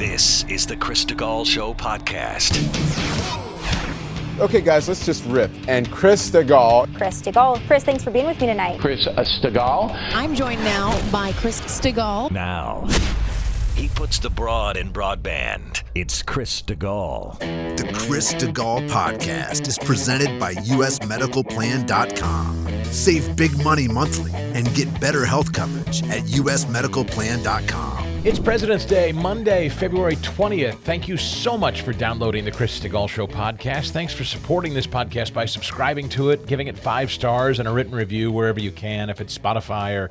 This is the Chris DeGaulle Show podcast. Okay, guys, let's just rip. And Chris DeGaulle. Chris DeGaulle. Chris, thanks for being with me tonight. Chris DeGaulle. I'm joined now by Chris DeGaulle. Now, he puts the broad in broadband. It's Chris DeGaulle. The Chris DeGaulle podcast is presented by USMedicalPlan.com. Save big money monthly and get better health coverage at USMedicalPlan.com. It's President's Day, Monday, February 20th. Thank you so much for downloading the Chris DeGaulle Show podcast. Thanks for supporting this podcast by subscribing to it, giving it 5 stars and a written review wherever you can. If it's Spotify or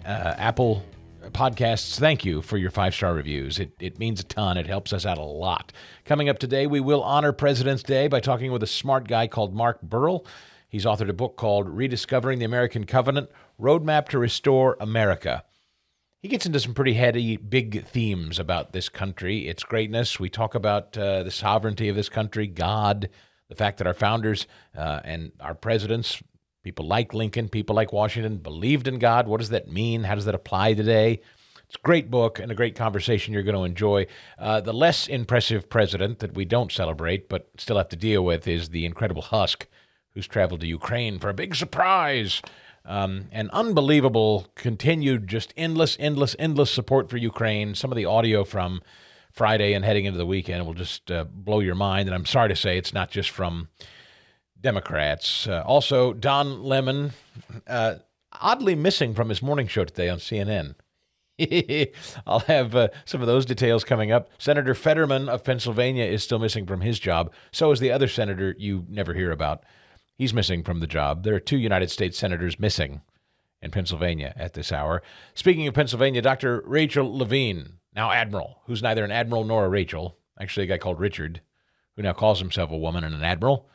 Apple Podcasts, thank you for your 5-star reviews. It means a ton. It helps us out a lot. Coming up today, we will honor President's Day by talking with a smart guy called Mark Burrell. He's authored a book called Rediscovering the American Covenant, Roadmap to Restore America. He gets into some pretty heady, big themes about this country, its greatness. We talk about the sovereignty of this country, God, the fact that our founders and our presidents, people like Lincoln, people like Washington, believed in God. What does that mean? How does that apply today? It's a great book and a great conversation you're going to enjoy. The less impressive president that we don't celebrate but still have to deal with is the incredible Husk, who's traveled to Ukraine for a big surprise. And unbelievable, continued, just endless support for Ukraine. Some of the audio from Friday and heading into the weekend will just blow your mind. And I'm sorry to say it's not just from Democrats. Also, Don Lemon, oddly missing from his morning show today on CNN. I'll have some of those details coming up. Senator Fetterman of Pennsylvania is still missing from his job. So is the other senator you never hear about. He's missing from the job. There are 2 United States senators missing in Pennsylvania at this hour. Speaking of Pennsylvania, Dr. Rachel Levine, now admiral, who's neither an admiral nor a Rachel, actually a guy called Richard, who now calls himself a woman and an admiral.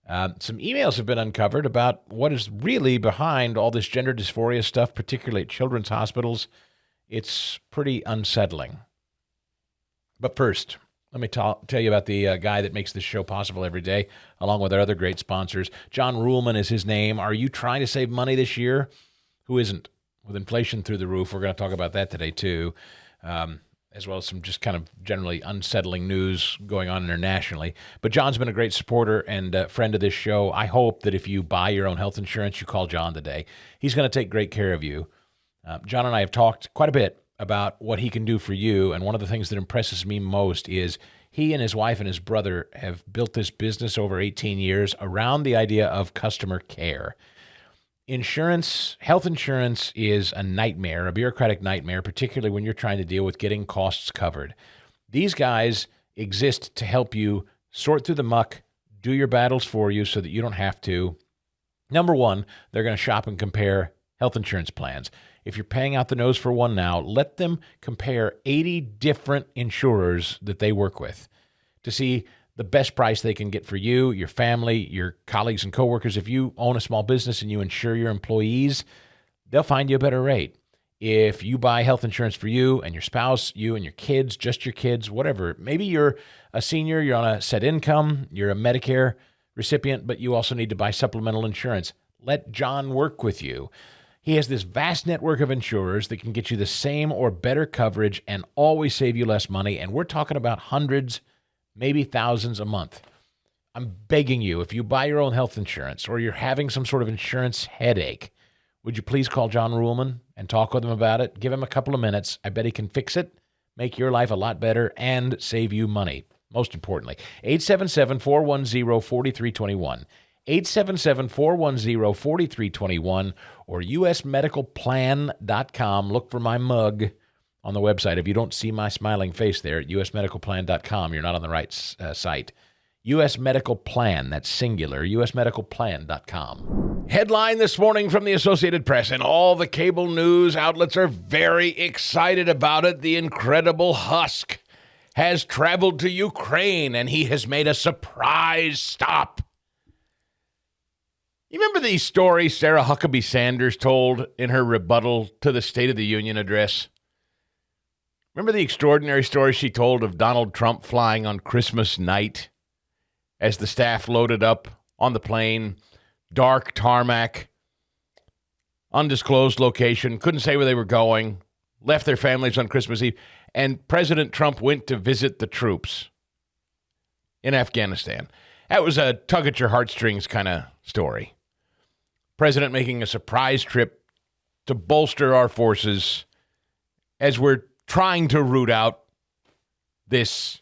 Some emails have been uncovered about what is really behind all this gender dysphoria stuff, particularly at children's hospitals. It's pretty unsettling. But first, let me tell you about the guy that makes this show possible every day, along with our other great sponsors. John Ruhlman is his name. Are you trying to save money this year? Who isn't? With inflation through the roof, we're going to talk about that today too, as well as some just kind of generally unsettling news going on internationally. But John's been a great supporter and friend of this show. I hope that if you buy your own health insurance, you call John today. He's going to take great care of you. John and I have talked quite a bit about what he can do for you, and one of the things that impresses me most is he and his wife and his brother have built this business over 18 years around the idea of customer care. Health insurance is a nightmare, a bureaucratic nightmare, particularly when you're trying to deal with getting costs covered. These guys exist to help you sort through the muck, do your battles for you so that you don't have to. Number one, they're going to shop and compare health insurance plans. If you're paying out the nose for one now, let them compare 80 different insurers that they work with to see the best price they can get for you, your family, your colleagues and coworkers. If you own a small business and you insure your employees, they'll find you a better rate. If you buy health insurance for you and your spouse, you and your kids, just your kids, whatever, maybe you're a senior, you're on a set income, you're a Medicare recipient, but you also need to buy supplemental insurance. Let John work with you. He has this vast network of insurers that can get you the same or better coverage and always save you less money. And we're talking about hundreds, maybe thousands a month. I'm begging you, if you buy your own health insurance or you're having some sort of insurance headache, would you please call John Ruhlman and talk with him about it? Give him a couple of minutes. I bet he can fix it, make your life a lot better, and save you money. Most importantly, 877-410-4321. 877-410-4321 or usmedicalplan.com. Look for my mug on the website. If you don't see my smiling face there at usmedicalplan.com, you're not on the right site. US Medical Plan, that's singular, usmedicalplan.com. Headline this morning from the Associated Press, and all the cable news outlets are very excited about it. The incredible Husk has traveled to Ukraine, and he has made a surprise stop. You remember the story Sarah Huckabee Sanders told in her rebuttal to the State of the Union address? Remember the extraordinary story she told of Donald Trump flying on Christmas night as the staff loaded up on the plane, dark tarmac, undisclosed location, couldn't say where they were going, left their families on Christmas Eve, and President Trump went to visit the troops in Afghanistan. That was a tug at your heartstrings kind of story. President making a surprise trip to bolster our forces as we're trying to root out this,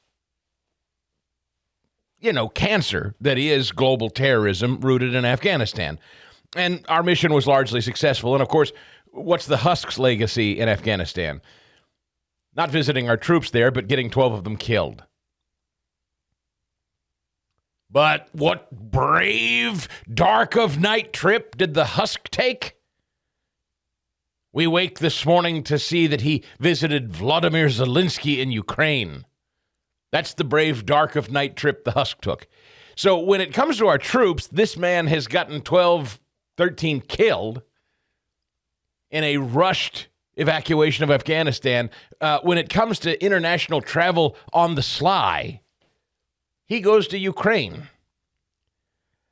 cancer that is global terrorism rooted in Afghanistan. And our mission was largely successful. And of course, what's the Husks' legacy in Afghanistan? Not visiting our troops there, but getting 12 of them killed. But what brave, dark of night trip did the Husk take? We wake this morning to see that he visited Vladimir Zelensky in Ukraine. That's the brave, dark of night trip the Husk took. So when it comes to our troops, this man has gotten 12, 13 killed in a rushed evacuation of Afghanistan. When it comes to international travel on the sly, he goes to Ukraine.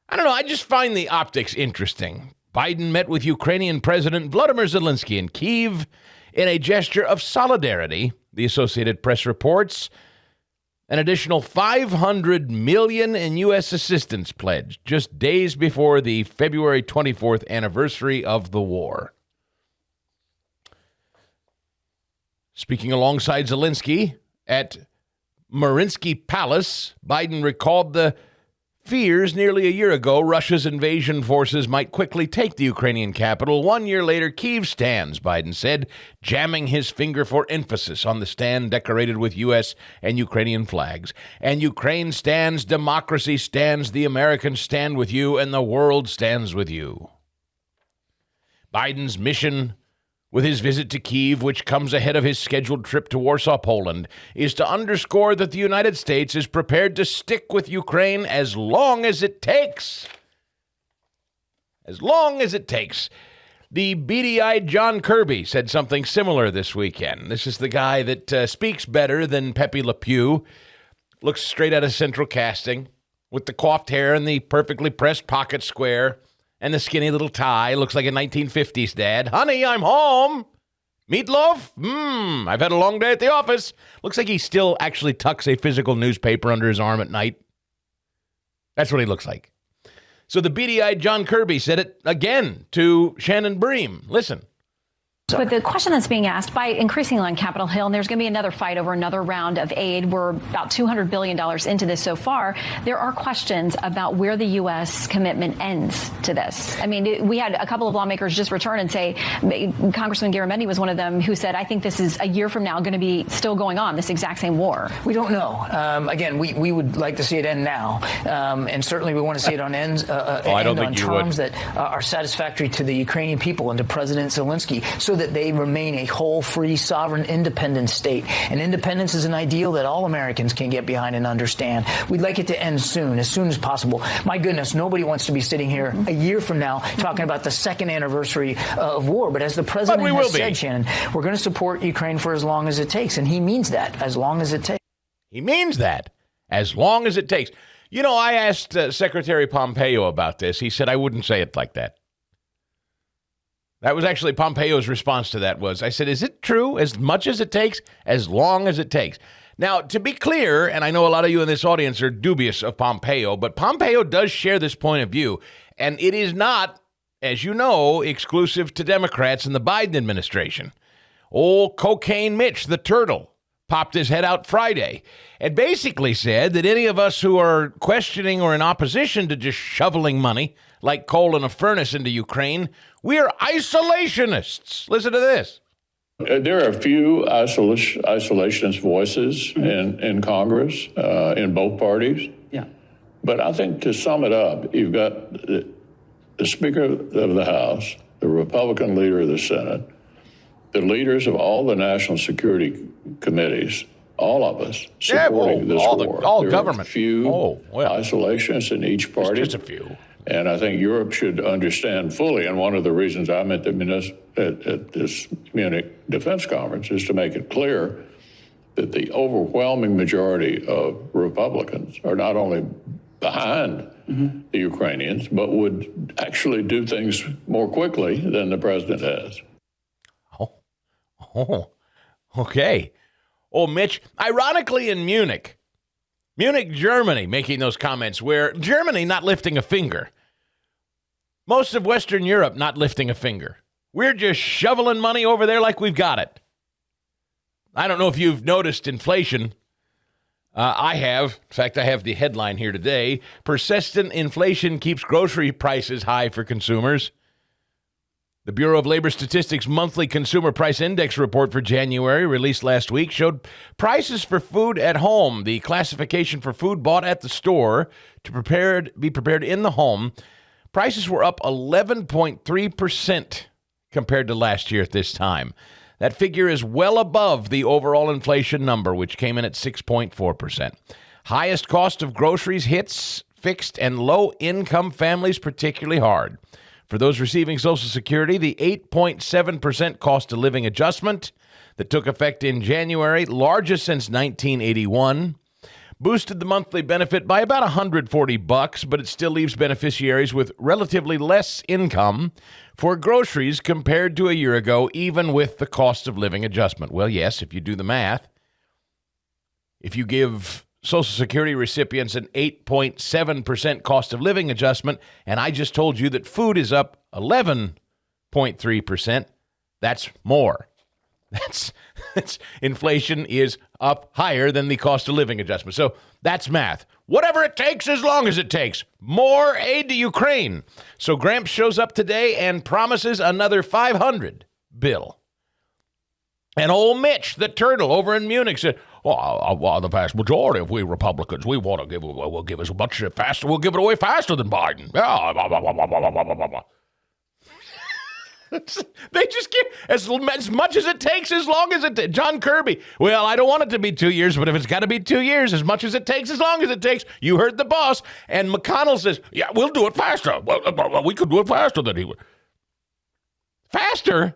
I don't know. I just find the optics interesting. Biden met with Ukrainian President Vladimir Zelensky in Kyiv in a gesture of solidarity, the Associated Press reports. An additional $500 million in U.S. assistance pledged just days before the February 24th anniversary of the war. Speaking alongside Zelensky at Mariinsky Palace, Biden recalled the fears nearly a year ago Russia's invasion forces might quickly take the Ukrainian capital. 1 year later, Kyiv stands, Biden said, jamming his finger for emphasis on the stand decorated with U.S. and Ukrainian flags. And Ukraine stands, democracy stands, the Americans stand with you, and the world stands with you. Biden's mission with his visit to Kyiv, which comes ahead of his scheduled trip to Warsaw, Poland, is to underscore that the United States is prepared to stick with Ukraine as long as it takes. As long as it takes. The beady-eyed John Kirby said something similar this weekend. This is the guy that speaks better than Pepe Le Pew, looks straight out of Central Casting, with the coiffed hair and the perfectly pressed pocket square, and the skinny little tie. Looks like a 1950s dad. Honey, I'm home. Meatloaf? I've had a long day at the office. Looks like he still actually tucks a physical newspaper under his arm at night. That's what he looks like. So the beady-eyed John Kirby said it again to Shannon Bream. Listen. But the question that's being asked by increasingly on Capitol Hill, and there's going to be another fight over another round of aid. We're about $200 billion into this so far. There are questions about where the U.S. commitment ends to this. I mean, we had a couple of lawmakers just return and say, Congressman Garamendi was one of them who said, I think this is a year from now going to be still going on, this exact same war. We don't know. Again, we would like to see it end now. And certainly we want to see it on terms that are satisfactory to the Ukrainian people and to President Zelensky, so that they remain a whole, free, sovereign, independent state. And independence is an ideal that all Americans can get behind and understand. We'd like it to end soon as possible. My goodness, nobody wants to be sitting here a year from now talking about the second anniversary of war. But as the president has said, Shannon, we're going to support Ukraine for as long as it takes. And he means that, as long as it takes. He means that, as long as it takes. You know, I asked Secretary Pompeo about this. He said I wouldn't say it like that. That was actually Pompeo's response to that was, I said, is it true? As much as it takes, as long as it takes. Now, to be clear, and I know a lot of you in this audience are dubious of Pompeo, but Pompeo does share this point of view. And it is not, as you know, exclusive to Democrats in the Biden administration. Old Cocaine Mitch, the turtle, popped his head out Friday and basically said that any of us who are questioning or in opposition to just shoveling money like coal in a furnace into Ukraine, we are isolationists. Listen to this. There are a few isolationist voices in Congress, in both parties. Yeah. But I think to sum it up, you've got the Speaker of the House, the Republican leader of the Senate, the leaders of all the national security committees, all of us supporting this war. All there government. Are a few isolationists in each party. Just a few. And I think Europe should understand fully, and one of the reasons I'm at this Munich Defense Conference is to make it clear that the overwhelming majority of Republicans are not only behind the Ukrainians, but would actually do things more quickly than the president has. Okay. Oh, Mitch, ironically in Munich, Germany, making those comments where Germany not lifting a finger. Most of Western Europe not lifting a finger. We're just shoveling money over there like we've got it. I don't know if you've noticed inflation. I have. In fact, I have the headline here today. Persistent inflation keeps grocery prices high for consumers. The Bureau of Labor Statistics monthly consumer price index report for January, released last week, showed prices for food at home, the classification for food bought at the store to be prepared in the home. Prices were up 11.3% compared to last year at this time. That figure is well above the overall inflation number, which came in at 6.4%. Highest cost of groceries hits fixed and low-income families particularly hard. For those receiving Social Security, the 8.7% cost of living adjustment that took effect in January, largest since 1981, boosted the monthly benefit by about $140, but it still leaves beneficiaries with relatively less income for groceries compared to a year ago, even with the cost of living adjustment. Well, yes, if you do the math, if you give Social Security recipients an 8.7% cost of living adjustment, and I just told you that food is up 11.3%, that's more. That's inflation is up higher than the cost of living adjustment. So that's math. Whatever it takes, as long as it takes. More aid to Ukraine. So Gramps shows up today and promises another $500 bill. And old Mitch, the turtle over in Munich, said, well, the vast majority of we Republicans, we want to give, we'll give as much faster, we'll give it away faster than Biden. They just give as much as it takes, as long as it takes. John Kirby, well, I don't want it to be 2 years, but if it's got to be 2 years, as much as it takes, as long as it takes. You heard the boss. And McConnell says, yeah, we'll do it faster. Well, we could do it faster than he would. Faster?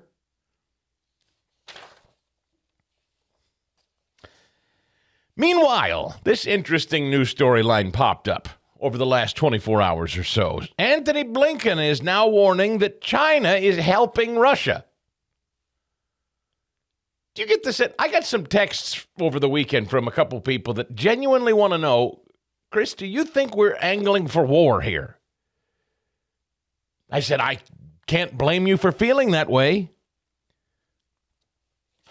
Meanwhile, this interesting news storyline popped up over the last 24 hours or so. Antony Blinken is now warning that China is helping Russia. Do you get this? I got some texts over the weekend from a couple people that genuinely want to know, Chris, do you think we're angling for war here? I said, I can't blame you for feeling that way.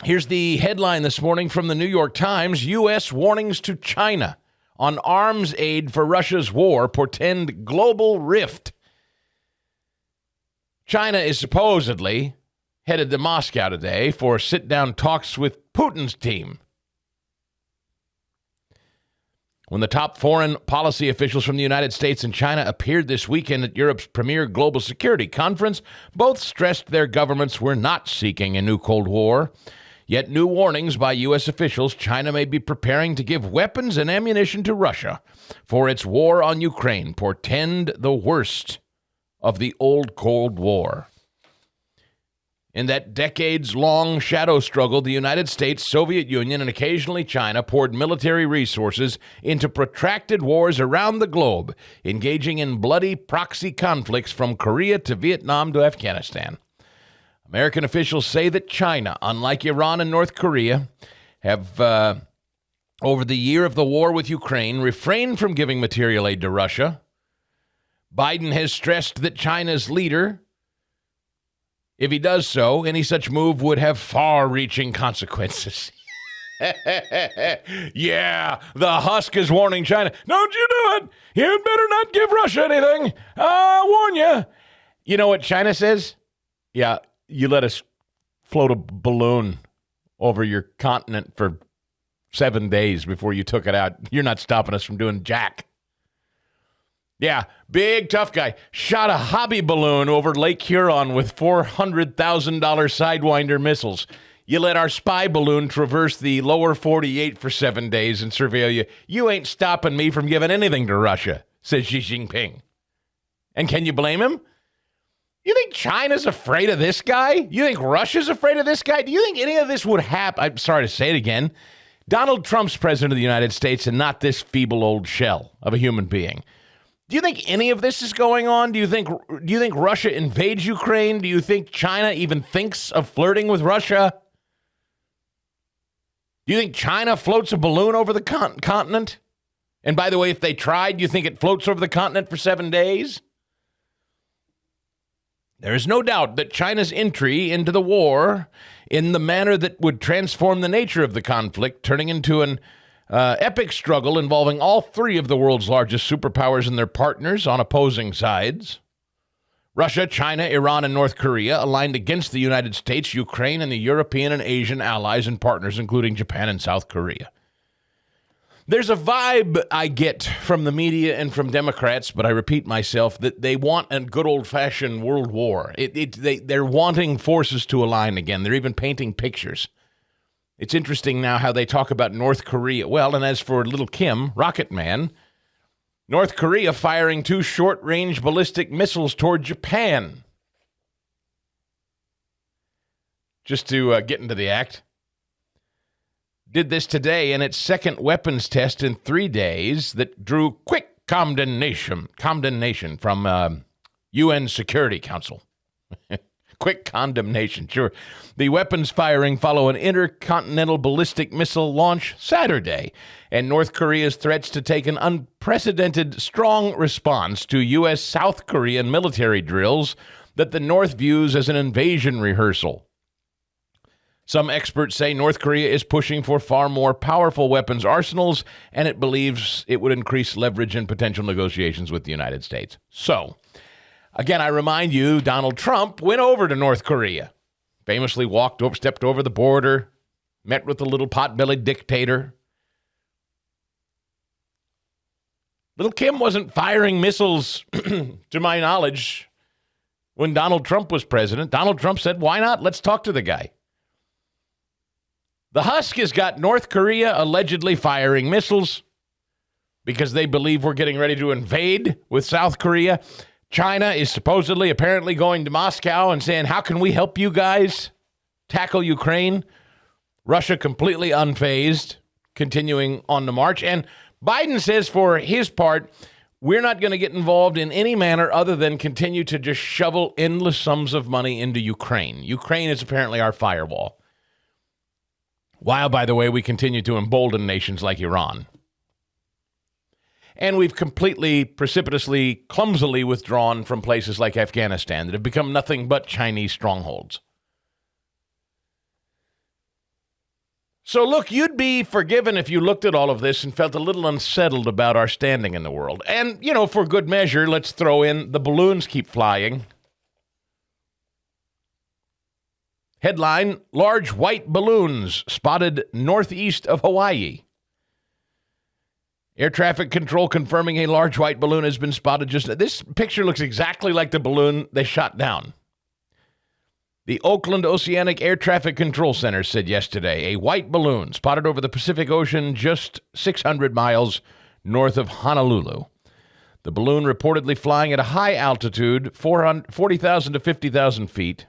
Here's the headline this morning from the New York Times. U.S. warnings to China on arms aid for Russia's war portend global rift. China is supposedly headed to Moscow today for sit-down talks with Putin's team. When the top foreign policy officials from the United States and China appeared this weekend at Europe's premier global security conference, both stressed their governments were not seeking a new Cold War. Yet new warnings by U.S. officials, China may be preparing to give weapons and ammunition to Russia for its war on Ukraine, portend the worst of the old Cold War. In that decades-long shadow struggle, the United States, Soviet Union, and occasionally China poured military resources into protracted wars around the globe, engaging in bloody proxy conflicts from Korea to Vietnam to Afghanistan. American officials say that China, unlike Iran and North Korea, have, over the year of the war with Ukraine, refrained from giving material aid to Russia. Biden has stressed that China's leader, if he does so, any such move would have far-reaching consequences. Yeah, the husk is warning China. Don't you do it. You'd better not give Russia anything. I'll warn you. You know what China says? Yeah. You let us float a balloon over your continent for 7 days before you took it out. You're not stopping us from doing jack. Yeah, big tough guy. Shot a hobby balloon over Lake Huron with $400,000 Sidewinder missiles. You let our spy balloon traverse the lower 48 for 7 days and surveil you. You ain't stopping me from giving anything to Russia, says Xi Jinping. And can you blame him? You think China's afraid of this guy? You think Russia's afraid of this guy? Do you think any of this would happen? I'm sorry to say it again. Donald Trump's president of the United States and not this feeble old shell of a human being. Do you think any of this is going on? Do you think Russia invades Ukraine? Do you think China even thinks of flirting with Russia? Do you think China floats a balloon over the continent? And by the way, if they tried, you think it floats over the continent for 7 days? There is no doubt that China's entry into the war in the manner that would transform the nature of the conflict, turning into an epic struggle involving all three of the world's largest superpowers and their partners on opposing sides. Russia, China, Iran, and North Korea aligned against the United States, Ukraine, and the European and Asian allies and partners, including Japan and South Korea. There's a vibe I get from the media and from Democrats, but I repeat myself, that they want a good old-fashioned world war. They're wanting forces to align again. They're even painting pictures. It's interesting now how they talk about North Korea. Well, and as for little Kim, Rocket Man, North Korea firing 2 short-range ballistic missiles toward Japan. Just to get into the act. Did this today in its second weapons test in 3 days that drew quick condemnation from UN Security Council. Quick condemnation, sure. The weapons firing follow an intercontinental ballistic missile launch Saturday, and North Korea's threats to take an unprecedented strong response to U.S. South Korean military drills that the North views as an invasion rehearsal. Some experts say North Korea is pushing for far more powerful weapons arsenals, and it believes it would increase leverage in potential negotiations with the United States. So, again, I remind you, Donald Trump went over to North Korea, famously stepped over the border, met with the little pot-bellied dictator. Little Kim wasn't firing missiles, to my knowledge, when Donald Trump was president. Donald Trump said, why not? Let's talk to the guy. The Husk has got North Korea allegedly firing missiles because they believe we're getting ready to invade with South Korea. China is apparently going to Moscow and saying, how can we help you guys tackle Ukraine? Russia completely unfazed, continuing on the march. And Biden says for his part, we're not going to get involved in any manner other than continue to just shovel endless sums of money into Ukraine. Ukraine is apparently our firewall. While, by the way, we continue to embolden nations like Iran. And we've completely, precipitously, clumsily withdrawn from places like Afghanistan that have become nothing but Chinese strongholds. So look, you'd be forgiven if you looked at all of this and felt a little unsettled about our standing in the world. And, for good measure, let's throw in the balloons keep flying. Headline, large white balloons spotted northeast of Hawaii. Air traffic control confirming a large white balloon has been spotted this picture looks exactly like the balloon they shot down. The Oakland Oceanic Air Traffic Control Center said yesterday a white balloon spotted over the Pacific Ocean just 600 miles north of Honolulu. The balloon reportedly flying at a high altitude, 40,000 to 50,000 feet.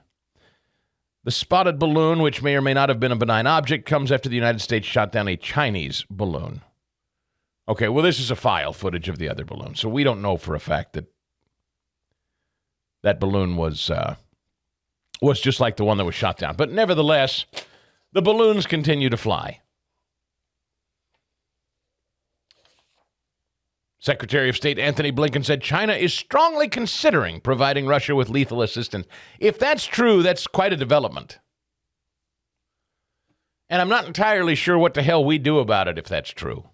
The spotted balloon, which may or may not have been a benign object, comes after the United States shot down a Chinese balloon. Okay, well, this is a file footage of the other balloon, so we don't know for a fact that that balloon was just like the one that was shot down. But nevertheless, the balloons continue to fly. Secretary of State Anthony Blinken said China is strongly considering providing Russia with lethal assistance. If that's true, that's quite a development. And I'm not entirely sure what the hell we do about it if that's true.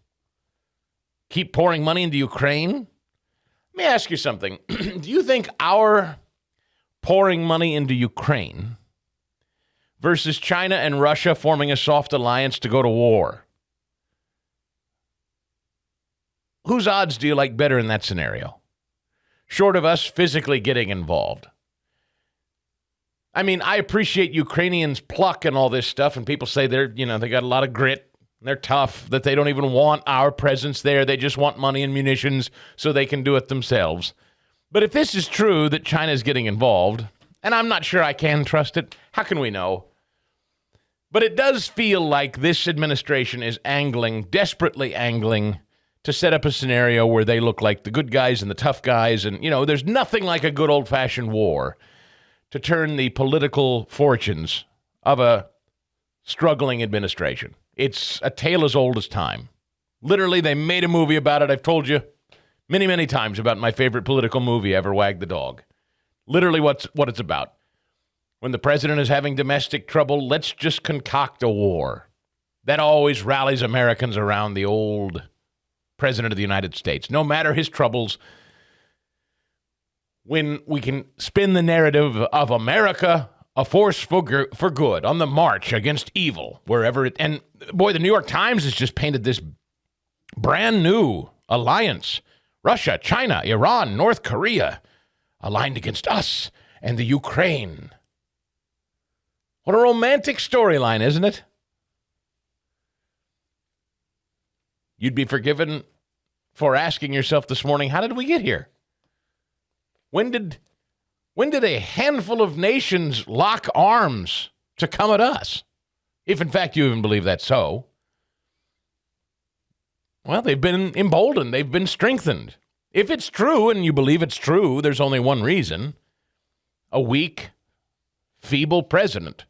Keep pouring money into Ukraine? Let me ask you something. Do you think our pouring money into Ukraine versus China and Russia forming a soft alliance to go to war, whose odds do you like better in that scenario? Short of us physically getting involved. I mean, I appreciate Ukrainians' pluck and all this stuff, and people say they got a lot of grit. They're tough, that they don't even want our presence there. They just want money and munitions so they can do it themselves. But if this is true that China's getting involved, and I'm not sure I can trust it, how can we know? But it does feel like this administration is desperately angling to set up a scenario where they look like the good guys and the tough guys. And, there's nothing like a good old-fashioned war to turn the political fortunes of a struggling administration. It's a tale as old as time. Literally, they made a movie about it. I've told you many, many times about my favorite political movie ever, Wag the Dog. Literally what it's about. When the president is having domestic trouble, let's just concoct a war. That always rallies Americans around the old president of the United States. No matter his troubles, when we can spin the narrative of America, a force for good, on the march against evil, wherever it... And, boy, the New York Times has just painted this brand new alliance. Russia, China, Iran, North Korea, aligned against us and the Ukraine. What a romantic storyline, isn't it? You'd be forgiven for asking yourself this morning, how did we get here? When did a handful of nations lock arms to come at us? If, in fact, you even believe that's so. Well, they've been emboldened. They've been strengthened. If it's true, and you believe it's true, there's only one reason. A weak, feeble president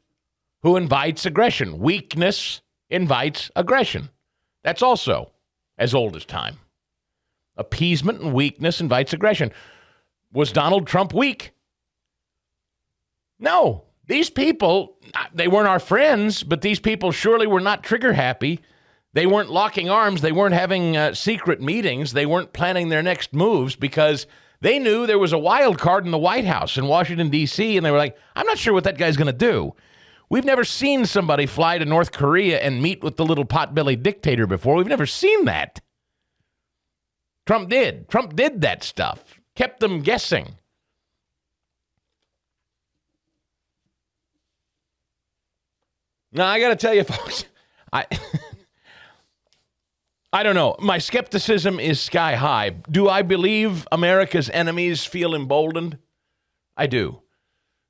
who invites aggression. Weakness invites aggression. That's also as old as time. Appeasement and weakness invites aggression. Was Donald Trump weak? No. These people, they weren't our friends, but these people surely were not trigger happy. They weren't locking arms. They weren't having secret meetings. They weren't planning their next moves because they knew there was a wild card in the White House in Washington, D.C., and they were like, I'm not sure what that guy's going to do. We've never seen somebody fly to North Korea and meet with the little potbelly dictator before. We've never seen that. Trump did. Trump did that stuff. Kept them guessing. Now, I got to tell you, folks, I don't know. My skepticism is sky high. Do I believe America's enemies feel emboldened? I do.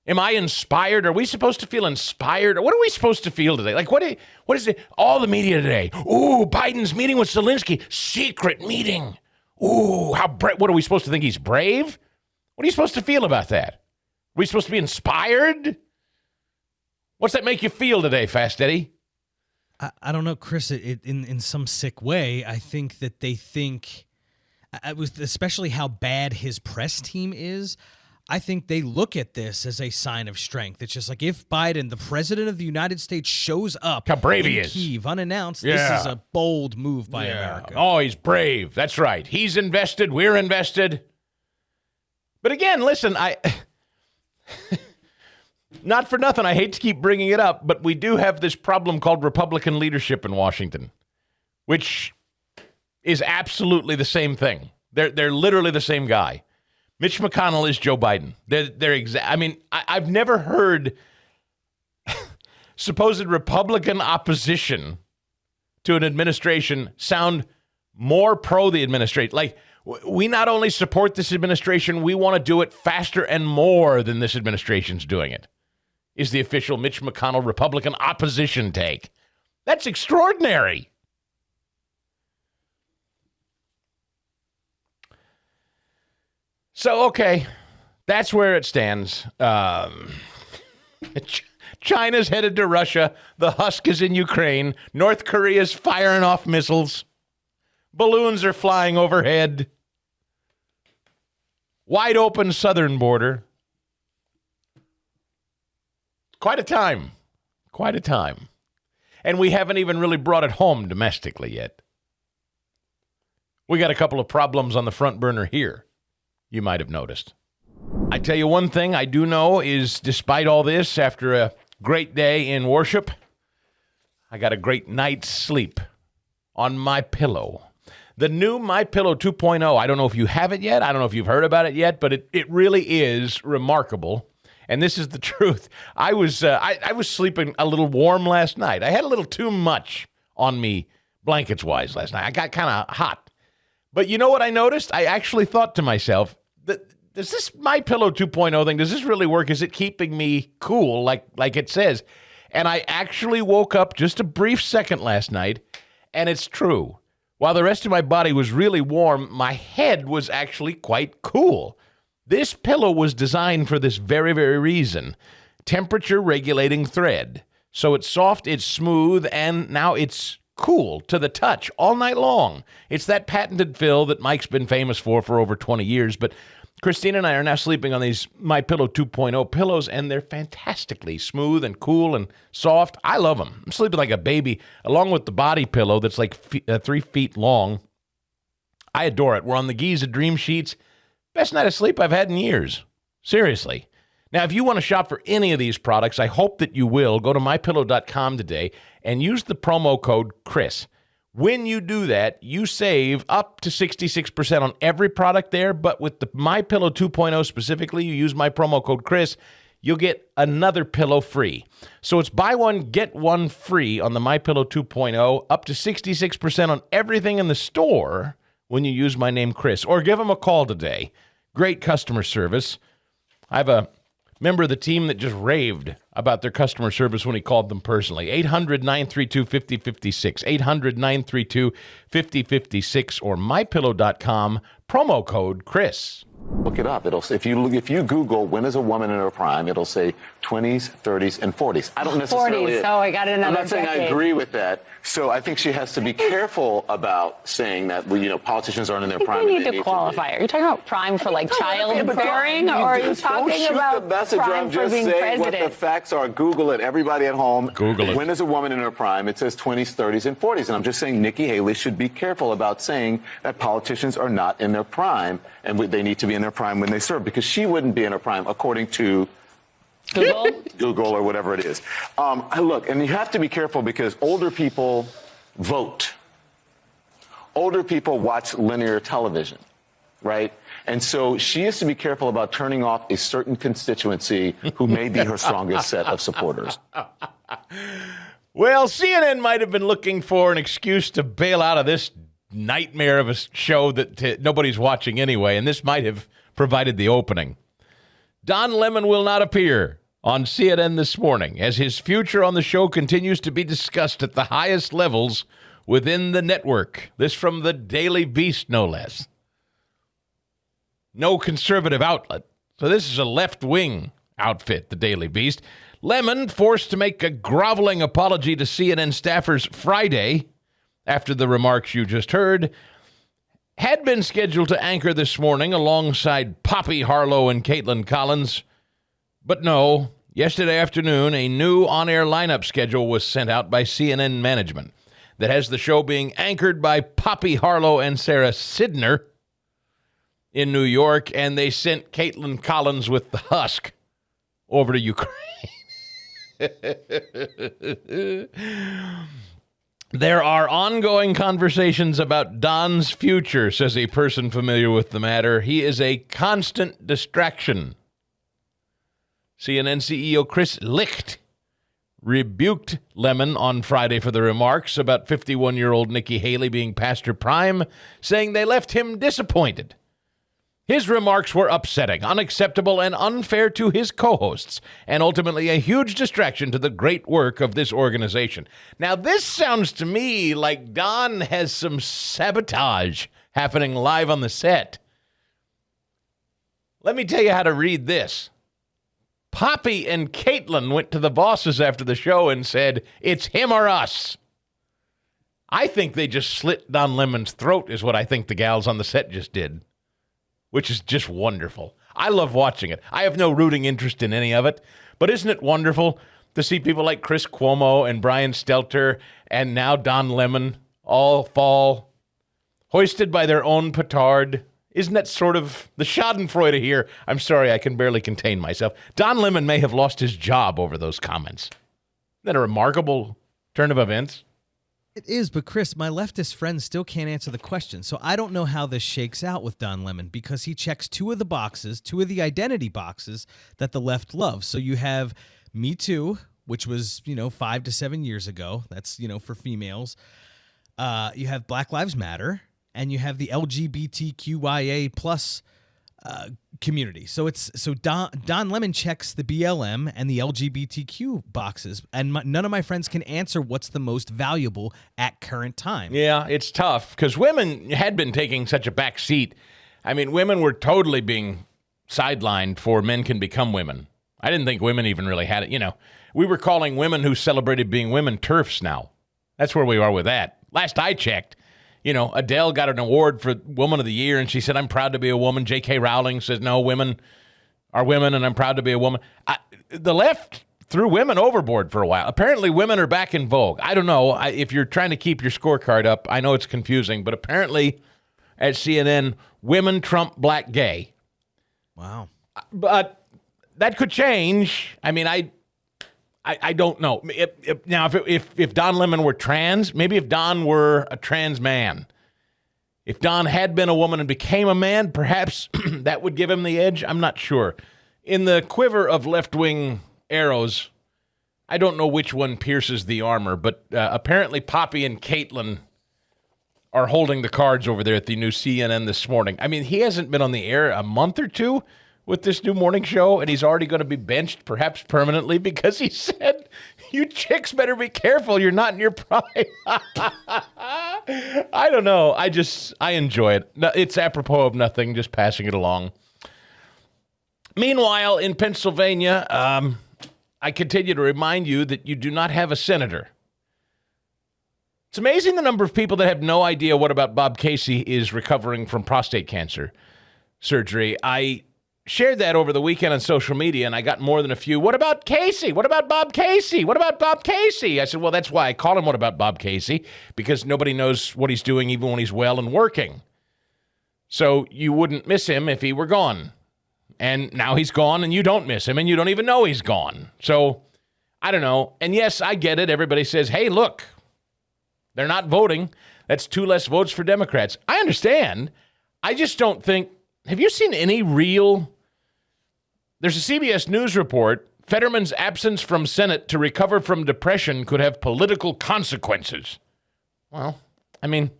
Am I inspired? Are we supposed to feel inspired? Or what are we supposed to feel today? Like, what is it? All the media today. Ooh, Biden's meeting with Zelensky. Secret meeting. Ooh, what are we supposed to think? He's brave? What are you supposed to feel about that? Are we supposed to be inspired? What's that make you feel today, Fast Eddie? I don't know, Chris. In some sick way, I think that they think, especially how bad his press team is, I think they look at this as a sign of strength. It's just like if Biden, the president of the United States, shows up how brave in he is. Kyiv unannounced, this is a bold move by America. Oh, he's brave. That's right. He's invested. We're invested. But again, listen, not for nothing, I hate to keep bringing it up, but we do have this problem called Republican leadership in Washington, which is absolutely the same thing. They're literally the same guy. Mitch McConnell is Joe Biden. I've never heard supposed Republican opposition to an administration sound more pro the administration. Like, we not only support this administration, we want to do it faster and more than this administration's doing it, is the official Mitch McConnell Republican opposition take. That's extraordinary. So, okay, that's where it stands. China's headed to Russia. The husk is in Ukraine. North Korea's firing off missiles. Balloons are flying overhead. Wide open southern border. Quite a time. Quite a time. And we haven't even really brought it home domestically yet. We got a couple of problems on the front burner here, you might have noticed. I tell you one thing I do know is, despite all this, after a great day in worship, I got a great night's sleep on my pillow. The new My Pillow 2.0, I don't know if you have it yet. I don't know if you've heard about it yet, but it really is remarkable. And this is the truth. I was sleeping a little warm last night. I had a little too much on me blankets-wise last night. I got kind of hot. But you know what I noticed? I actually thought to myself, does this My Pillow 2.0 thing, does this really work? Is it keeping me cool like it says? And I actually woke up just a brief second last night, and it's true. While the rest of my body was really warm, my head was actually quite cool. This pillow was designed for this very, very reason. Temperature regulating thread. So it's soft, it's smooth, and now it's cool to the touch all night long. It's that patented fill that Mike's been famous for over 20 years. But Christina and I are now sleeping on these MyPillow 2.0 pillows, and they're fantastically smooth and cool and soft. I love them. I'm sleeping like a baby, along with the body pillow that's like 3 feet long. I adore it. We're on the Giza Dream Sheets. Best night of sleep I've had in years. Seriously. Now, if you want to shop for any of these products, I hope that you will. Go to MyPillow.com today and use the promo code Chris. When you do that, you save up to 66% on every product there, but with the MyPillow 2.0 specifically, you use my promo code Chris, you'll get another pillow free. So it's buy one, get one free on the MyPillow 2.0, up to 66% on everything in the store when you use my name Chris. Or give them a call today. Great customer service. I have a member of the team that just raved about their customer service when he called them personally. 800-932-5056. 800-932-5056 or MyPillow.com, promo code Chris. Look it up. It'll say, if you Google when is a woman in her prime, it'll say 20s, 30s, and 40s. I don't necessarily. 40s. Oh, I got another. I'm not saying decade. I agree with that. So I think she has to be careful about saying that politicians aren't in their prime. You need to qualify. Are you talking about prime for like childbearing, or are you talking about prime for being president? What the facts are. Google it. Everybody at home. Google it. When is a woman in her prime? It says 20s, 30s, and 40s. And I'm just saying Nikki Haley should be careful about saying that politicians are not in their prime and they need to be in their prime when they serve, because she wouldn't be in her prime according to Google or whatever it is. Look, and you have to be careful because older people vote. Older people watch linear television, right? And so she has to be careful about turning off a certain constituency who may be her strongest set of supporters. Well, CNN might have been looking for an excuse to bail out of this nightmare of a show that nobody's watching anyway, and this might have provided the opening. Don Lemon will not appear on CNN this morning as his future on the show continues to be discussed at the highest levels within the network. This from the Daily Beast, no less. No conservative outlet. So this is a left-wing outfit, the Daily Beast. Lemon forced to make a groveling apology to CNN staffers Friday after the remarks you just heard. Had been scheduled to anchor this morning alongside Poppy Harlow and Caitlin Collins. But no, yesterday afternoon, a new on-air lineup schedule was sent out by CNN management that has the show being anchored by Poppy Harlow and Sarah Sidner in New York, and they sent Caitlin Collins with the Husk over to Ukraine. There are ongoing conversations about Don's future, says a person familiar with the matter. He is a constant distraction. CNN CEO Chris Licht rebuked Lemon on Friday for the remarks about 51-year-old Nikki Haley being past her prime, saying they left him disappointed. His remarks were upsetting, unacceptable, and unfair to his co-hosts, and ultimately a huge distraction to the great work of this organization. Now, this sounds to me like Don has some sabotage happening live on the set. Let me tell you how to read this. Poppy and Caitlin went to the bosses after the show and said, it's him or us. I think they just slit Don Lemon's throat is what I think the gals on the set just did, which is just wonderful. I love watching it. I have no rooting interest in any of it, but isn't it wonderful to see people like Chris Cuomo and Brian Stelter and now Don Lemon all fall hoisted by their own petard? Isn't that sort of the schadenfreude here? I'm sorry, I can barely contain myself. Don Lemon may have lost his job over those comments. Isn't that a remarkable turn of events? It is, but Chris, my leftist friends still can't answer the question. So I don't know how this shakes out with Don Lemon because he checks two of the identity boxes that the left loves. So you have Me Too, which was, 5 to 7 years ago. That's, for females. You have Black Lives Matter, and you have the LGBTQIA plus community. So Don Lemon checks the BLM and the LGBTQ boxes, and none of my friends can answer what's the most valuable at current time. Yeah, it's tough because women had been taking such a back seat. I mean, women were totally being sidelined for Men Can Become Women. I didn't think women even really had it. You know, we were calling women who celebrated being women TERFs now. That's where we are with that. Last I checked, you know, Adele got an award for Woman of the Year, and she said, I'm proud to be a woman. J.K. Rowling says, no, women are women, and I'm proud to be a woman. The left threw women overboard for a while. Apparently, women are back in vogue. I don't know if you're trying to keep your scorecard up. I know it's confusing, but apparently at CNN, women trump black gay. Wow. But that could change. I mean, I don't know. If Don Lemon were trans, maybe if Don were a trans man, if Don had been a woman and became a man, perhaps that would give him the edge. I'm not sure. In the quiver of left-wing arrows, I don't know which one pierces the armor, but apparently Poppy and Caitlyn are holding the cards over there at the new CNN this morning. I mean, he hasn't been on the air a month or two with this new morning show, and he's already going to be benched, perhaps permanently, because he said, you chicks better be careful, you're not in your prime. I don't know. I enjoy it. It's apropos of nothing, just passing it along. Meanwhile, in Pennsylvania, I continue to remind you that you do not have a senator. It's amazing the number of people that have no idea what about Bob Casey is recovering from prostate cancer surgery. I shared that over the weekend on social media, and I got more than a few. What about Casey? What about Bob Casey? What about Bob Casey? I said, well, that's why I call him What About Bob Casey, because nobody knows what he's doing even when he's well and working. So you wouldn't miss him if he were gone. And now he's gone, and you don't miss him, and you don't even know he's gone. So I don't know. And yes, I get it. Everybody says, hey, look, they're not voting. That's 2 less votes for Democrats. I understand. I just don't think, have you seen any real... There's a CBS News report, Fetterman's absence from Senate to recover from depression could have political consequences. Well, I mean,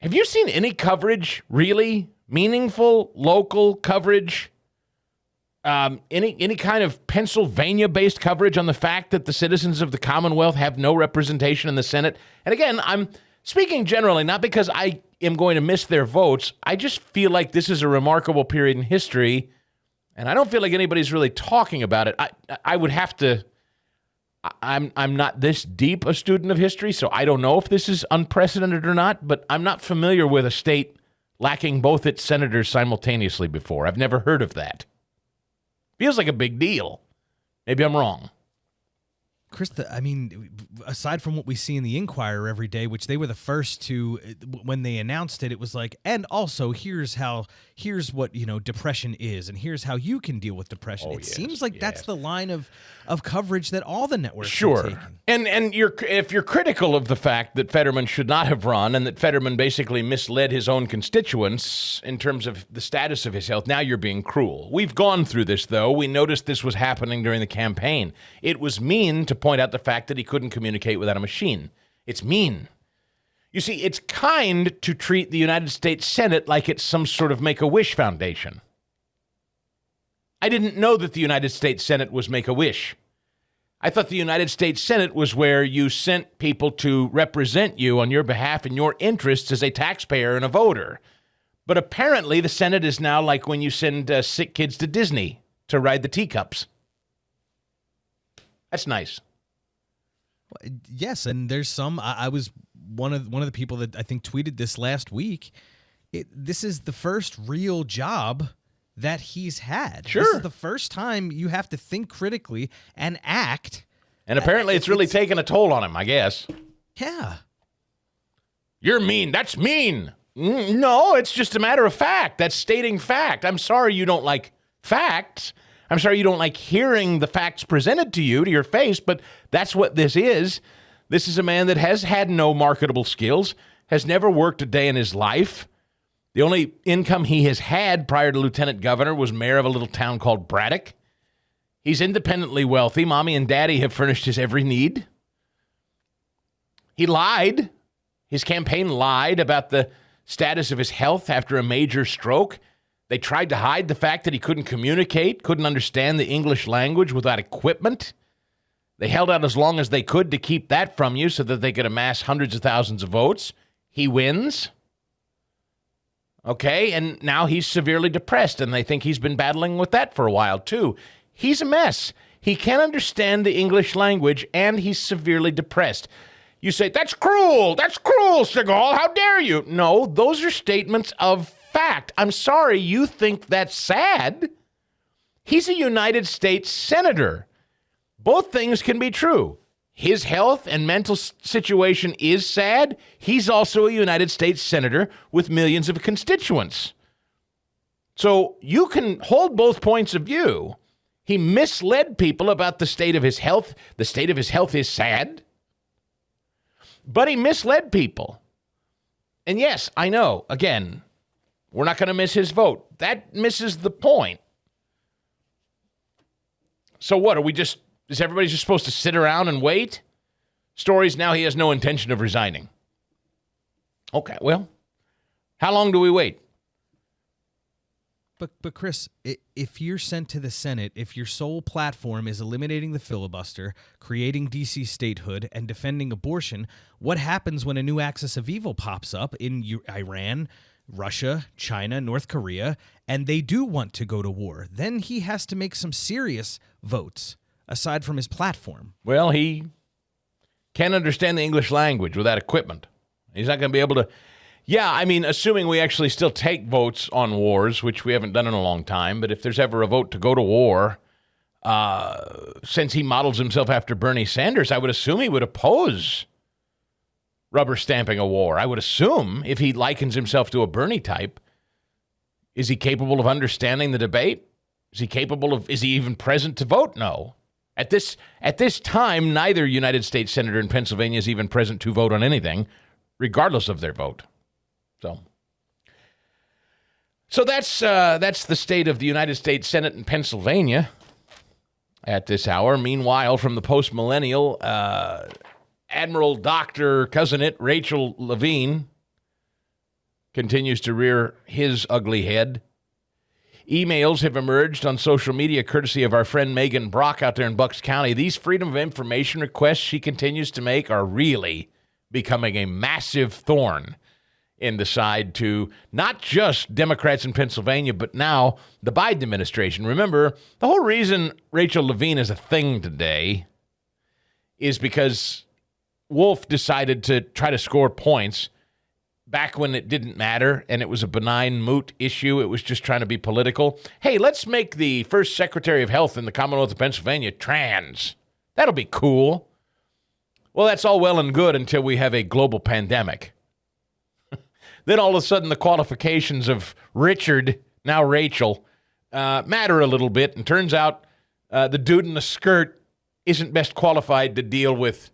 have you seen any coverage, really meaningful local coverage, any kind of Pennsylvania-based coverage on the fact that the citizens of the Commonwealth have no representation in the Senate? And again, I'm speaking generally, not because I am going to miss their votes. I just feel like this is a remarkable period in history, and I don't feel like anybody's really talking about it. I would have to... I'm not this deep a student of history, so I don't know if this is unprecedented or not, but I'm not familiar with a state lacking both its senators simultaneously before. I've never heard of that. Feels like a big deal. Maybe I'm wrong. Chris, I mean, aside from what we see in the Inquirer every day, which they were the first to, when they announced it, it was like, and also here's what, depression is, and here's how you can deal with depression. Seems like that's the line of coverage that all the networks are taking. And if you're critical of the fact that Fetterman should not have run and that Fetterman basically misled his own constituents in terms of the status of his health, now you're being cruel. We've gone through this, though. We noticed this was happening during the campaign. It was mean to point out the fact that he couldn't communicate without a machine. It's mean. You see, it's kind to treat the United States Senate like it's some sort of Make-A-Wish foundation. I didn't know that the United States Senate was Make-A-Wish. I thought the United States Senate was where you sent people to represent you on your behalf and your interests as a taxpayer and a voter. But apparently the Senate is now like when you send sick kids to Disney to ride the teacups. That's nice. Yes, and there's some. I was one of the people that I think tweeted this last week. This is the first real job that he's had. Sure. This is the first time you have to think critically and act. And apparently it's really taken a toll on him, I guess. Yeah. You're mean. That's mean. No, it's just a matter of fact. That's stating fact. I'm sorry you don't like facts. I'm sorry you don't like hearing the facts presented to you, to your face, but that's what this is. This is a man that has had no marketable skills, has never worked a day in his life. The only income he has had prior to lieutenant governor was mayor of a little town called Braddock. He's independently wealthy. Mommy and daddy have furnished his every need. He lied. His campaign lied about the status of his health after a major stroke. They tried to hide the fact that he couldn't communicate, couldn't understand the English language without equipment. They held out as long as they could to keep that from you so that they could amass hundreds of thousands of votes. He wins. Okay, and now he's severely depressed, and they think he's been battling with that for a while, too. He's a mess. He can't understand the English language, and he's severely depressed. You say, that's cruel, Stegall, how dare you? No, those are statements of fact. I'm sorry you think that's sad. He's a United States senator. Both things can be true. His health and mental situation is sad. He's also a United States senator with millions of constituents. So you can hold both points of view. He misled people about the state of his health. The state of his health is sad. But he misled people. And yes, I know, again, we're not going to miss his vote. That misses the point. So what, is everybody just supposed to sit around and wait? Stories now he has no intention of resigning. Okay, well, how long do we wait? But Chris, if you're sent to the Senate, if your sole platform is eliminating the filibuster, creating D.C. statehood, and defending abortion, what happens when a new axis of evil pops up in Iran, Russia, China, North Korea, and they do want to go to war? Then he has to make some serious votes, aside from his platform. Well, he can't understand the English language without equipment. He's not going to be able to... Yeah, I mean, assuming we actually still take votes on wars, which we haven't done in a long time, but if there's ever a vote to go to war, since he models himself after Bernie Sanders, I would assume he would oppose rubber stamping a war. I would assume, if he likens himself to a Bernie type, is he capable of understanding the debate? Is he even present to vote? No. At this time, neither United States senator in Pennsylvania is even present to vote on anything, regardless of their vote. So that's the state of the United States Senate in Pennsylvania at this hour. Meanwhile, from the post-millennial, Admiral Dr. Cousin-It Rachel Levine continues to rear his ugly head. Emails have emerged on social media courtesy of our friend Megan Brock out there in Bucks County. These Freedom of Information requests she continues to make are really becoming a massive thorn in the side to not just Democrats in Pennsylvania, but now the Biden administration. Remember, the whole reason Rachel Levine is a thing today is because Wolf decided to try to score points back when it didn't matter and it was a benign, moot issue. It was just trying to be political. Hey, let's make the first Secretary of Health in the Commonwealth of Pennsylvania trans. That'll be cool. Well, that's all well and good until we have a global pandemic. Then all of a sudden the qualifications of Richard, now Rachel, matter a little bit. And turns out the dude in the skirt isn't best qualified to deal with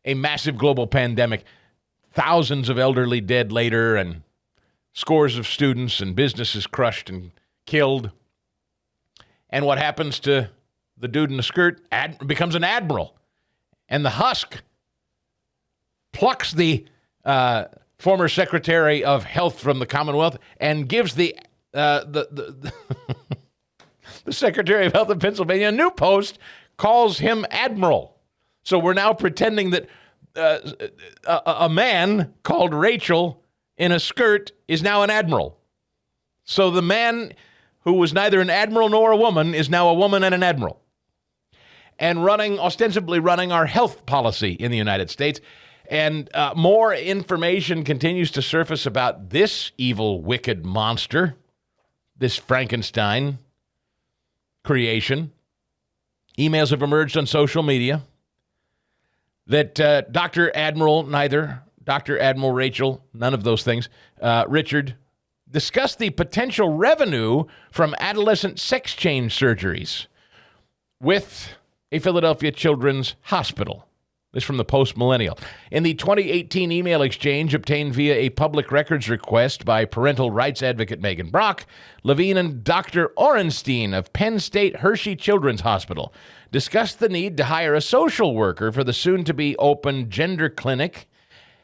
a massive global pandemic. Thousands of elderly dead later and scores of students and businesses crushed and killed. And what happens to the dude in the skirt? Becomes an admiral. And the husk plucks the... former Secretary of Health from the Commonwealth, and gives the Secretary of Health of Pennsylvania a new post, calls him Admiral. So we're now pretending that a man called Rachel in a skirt is now an admiral. So the man who was neither an admiral nor a woman is now a woman and an admiral. And ostensibly running our health policy in the United States. And more information continues to surface about this evil, wicked monster, this Frankenstein creation. Emails have emerged on social media that Dr. Admiral Rachel, none of those things, Richard, discussed the potential revenue from adolescent sex change surgeries with a Philadelphia Children's Hospital. This from the Post-Millennial. In the 2018 email exchange obtained via a public records request by parental rights advocate Megan Brock, Levine and Dr. Orenstein of Penn State Hershey Children's Hospital discussed the need to hire a social worker for the soon-to-be open gender clinic,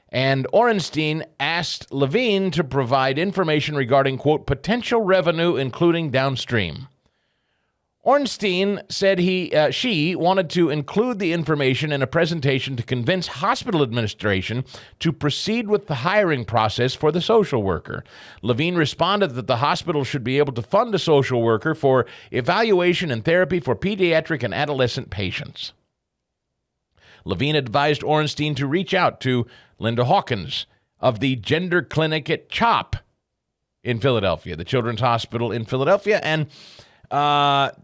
and Orenstein asked Levine to provide information regarding, quote, potential revenue, including downstream. Ornstein said she wanted to include the information in a presentation to convince hospital administration to proceed with the hiring process for the social worker. Levine responded that the hospital should be able to fund a social worker for evaluation and therapy for pediatric and adolescent patients. Levine advised Ornstein to reach out to Linda Hawkins of the Gender Clinic at CHOP in Philadelphia, the Children's Hospital in Philadelphia, and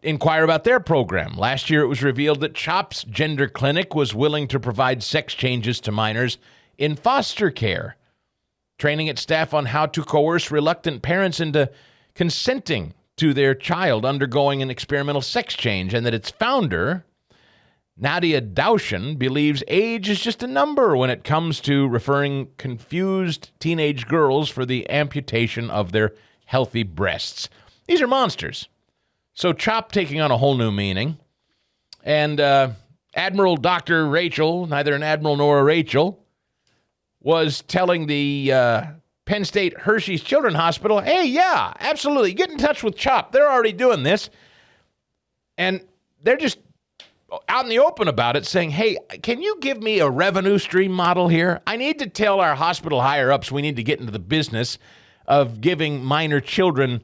inquire about their program. Last year, it was revealed that CHOP's Gender Clinic was willing to provide sex changes to minors in foster care, training its staff on how to coerce reluctant parents into consenting to their child undergoing an experimental sex change, and that its founder, Nadia Daushan, believes age is just a number when it comes to referring confused teenage girls for the amputation of their healthy breasts. These are monsters. So CHOP taking on a whole new meaning. And Admiral Dr. Rachel, neither an admiral nor a Rachel, was telling the Penn State Hershey's Children's Hospital, hey, yeah, absolutely, get in touch with CHOP. They're already doing this. And they're just out in the open about it, saying, hey, can you give me a revenue stream model here? I need to tell our hospital higher-ups we need to get into the business of giving minor children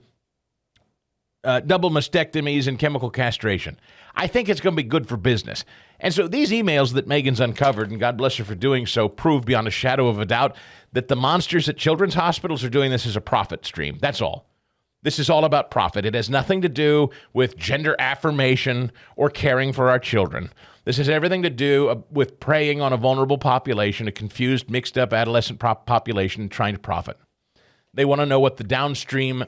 double mastectomies and chemical castration. I think it's going to be good for business. And so these emails that Megan's uncovered, and God bless her for doing so, prove beyond a shadow of a doubt that the monsters at children's hospitals are doing this as a profit stream. That's all. This is all about profit. It has nothing to do with gender affirmation or caring for our children. This has everything to do with preying on a vulnerable population, a confused, mixed-up adolescent population trying to profit. They want to know what the downstream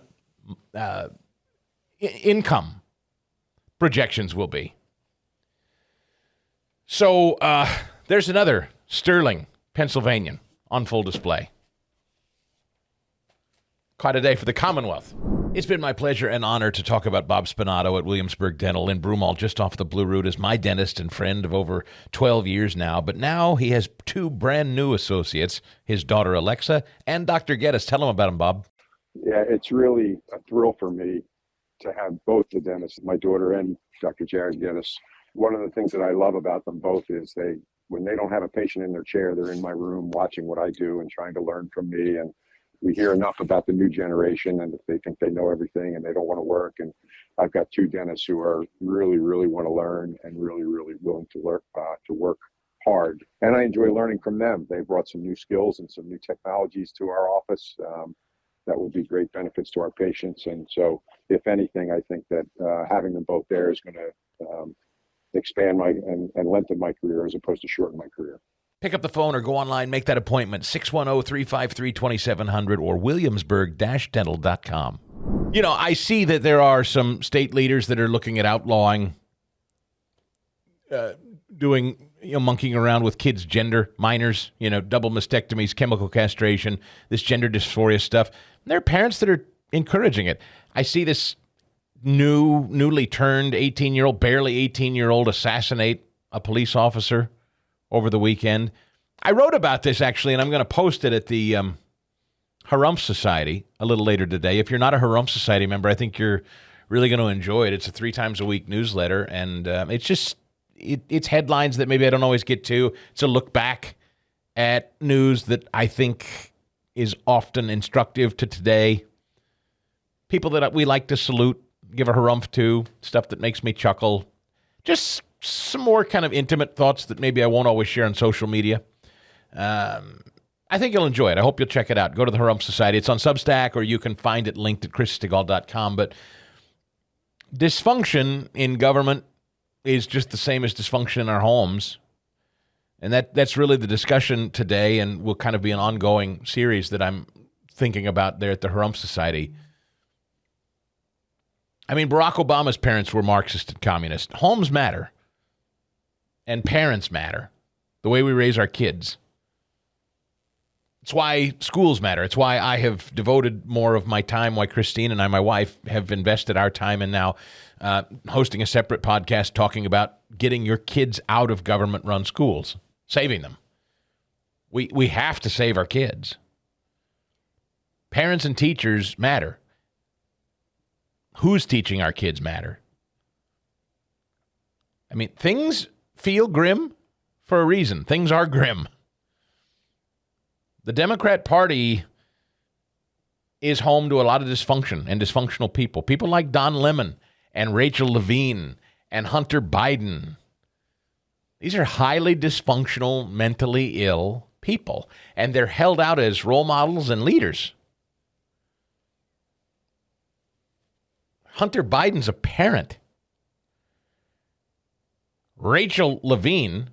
income projections will be. So there's another Sterling, Pennsylvania, on full display. Quite a day for the Commonwealth. It's been my pleasure and honor to talk about Bob Spinato at Williamsburg Dental in Broomall, just off the Blue Route, as my dentist and friend of over 12 years now. But now he has two brand new associates, his daughter Alexa and Dr. Geddes. Tell them about them, Bob. Yeah, it's really a thrill for me to have both the dentists, my daughter and Dr. Jared Geddes. One of the things that I love about them both is when they don't have a patient in their chair, they're in my room watching what I do and trying to learn from me. And we hear enough about the new generation, and they think they know everything and they don't want to work. And I've got two dentists who are really, really want to learn and really, really willing to work hard. And I enjoy learning from them. They brought some new skills and some new technologies to our office that will be great benefits to our patients. And so, if anything, I think that having them both there is going to expand and lengthen my career as opposed to shorten my career. Pick up the phone or go online, make that appointment, 610-353-2700 or williamsburg-dental.com. You know, I see that there are some state leaders that are looking at outlawing monkeying around with kids' gender, minors, double mastectomies, chemical castration, this gender dysphoria stuff. And there are parents that are encouraging it. I see this newly turned 18-year-old, barely 18-year-old assassinate a police officer over the weekend. I wrote about this, actually, and I'm going to post it at the Harumph Society a little later today. If you're not a Harumph Society member, I think you're really going to enjoy it. It's a 3 times a week newsletter, and it's headlines that maybe I don't always get to. It's a look back at news that I think is often instructive to today. People that we like to salute, give a harumph to, stuff that makes me chuckle. Just some more kind of intimate thoughts that maybe I won't always share on social media. I think you'll enjoy it. I hope you'll check it out. Go to the Harumph Society. It's on Substack, or you can find it linked at chrisstegall.com. But dysfunction in government is just the same as dysfunction in our homes. And that's really the discussion today, and will kind of be an ongoing series that I'm thinking about there at the Harumph Society. I mean, Barack Obama's parents were Marxist and communist. Homes matter. And parents matter. The way we raise our kids. It's why schools matter. It's why I have devoted more of my time, why Christine and I, my wife, have invested our time in now hosting a separate podcast talking about getting your kids out of government-run schools, saving them. We have to save our kids. Parents and teachers matter. Who's teaching our kids matter. I mean, things feel grim for a reason. Things are grim. The Democrat Party is home to a lot of dysfunction and dysfunctional people. People like Don Lemon and Rachel Levine and Hunter Biden. These are highly dysfunctional, mentally ill people, and they're held out as role models and leaders. Hunter Biden's a parent. Rachel Levine,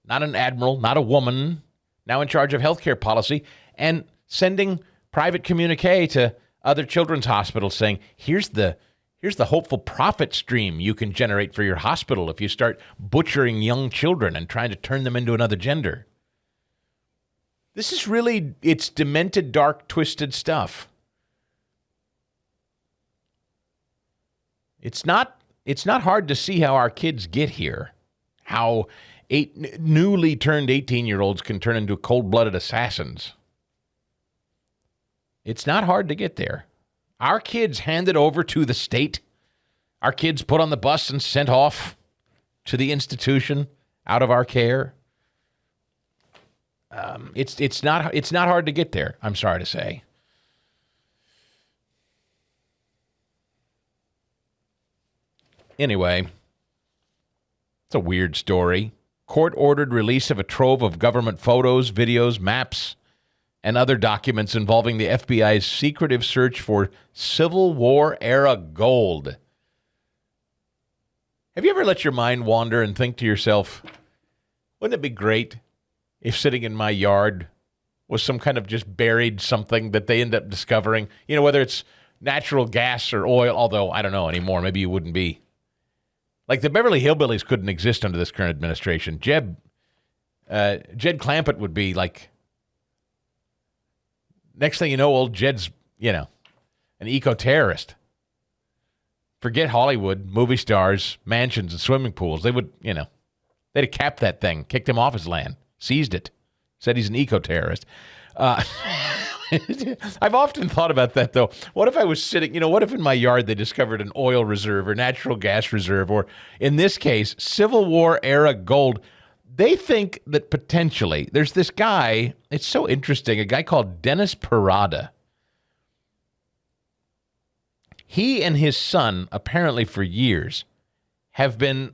not an admiral, not a woman, now in charge of healthcare policy, and sending private communique to other children's hospitals saying, here's the hopeful profit stream you can generate for your hospital if you start butchering young children and trying to turn them into another gender. This is really, it's demented, dark, twisted stuff. It's not hard to see how our kids get here, how newly turned 18-year-olds can turn into cold-blooded assassins. It's not hard to get there. Our kids handed over to the state. Our kids put on the bus and sent off to the institution out of our care. It's not hard to get there, I'm sorry to say. Anyway, it's a weird story. Court-ordered release of a trove of government photos, videos, maps, and other documents involving the FBI's secretive search for Civil War-era gold. Have you ever let your mind wander and think to yourself, wouldn't it be great if sitting in my yard was some kind of just buried something that they end up discovering? You know, whether it's natural gas or oil, although I don't know anymore. Maybe you wouldn't be. Like the Beverly Hillbillies couldn't exist under this current administration. Jed Clampett would be like, next thing you know, old Jed's, an eco-terrorist. Forget Hollywood, movie stars, mansions, and swimming pools. They would, they'd have capped that thing, kicked him off his land, seized it, said he's an eco-terrorist. I've often thought about that, though. What if I was sitting, what if in my yard they discovered an oil reserve or natural gas reserve, or in this case, Civil War-era gold? They think that potentially there's this guy, it's so interesting, a guy called Dennis Parada. He and his son, apparently for years, have been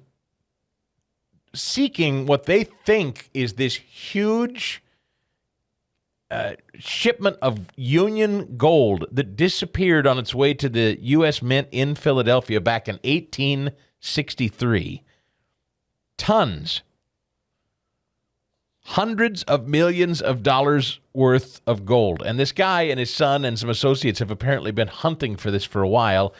seeking what they think is this huge shipment of Union gold that disappeared on its way to the U.S. Mint in Philadelphia back in 1863. Tons. Hundreds of millions of dollars worth of gold. And this guy and his son and some associates have apparently been hunting for this for a while.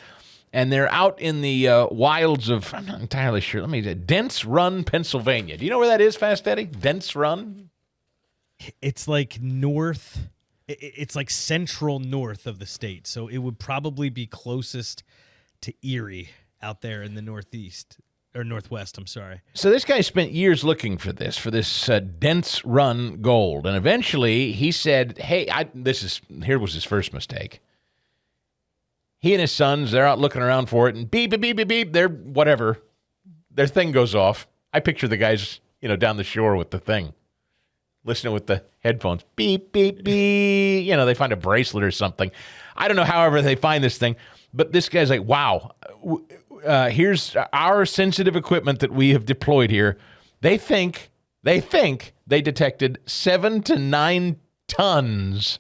And they're out in the wilds of, I'm not entirely sure, Dents Run, Pennsylvania. Do you know where that is, Fast Eddie? Dents Run? It's like north, it's like central north of the state. So it would probably be closest to Erie out there in the northeast. Or northwest, I'm sorry. So this guy spent years looking for this Dents Run gold. And eventually he said, hey, here was his first mistake. He and his sons, they're out looking around for it, and beep, beep, beep, beep, beep, their thing goes off. I picture the guys, down the shore with the thing, listening with the headphones. Beep, beep, beep. They find a bracelet or something. I don't know however they find this thing, but this guy's like, wow, here's our sensitive equipment that we have deployed here. They think they detected 7 to 9 tons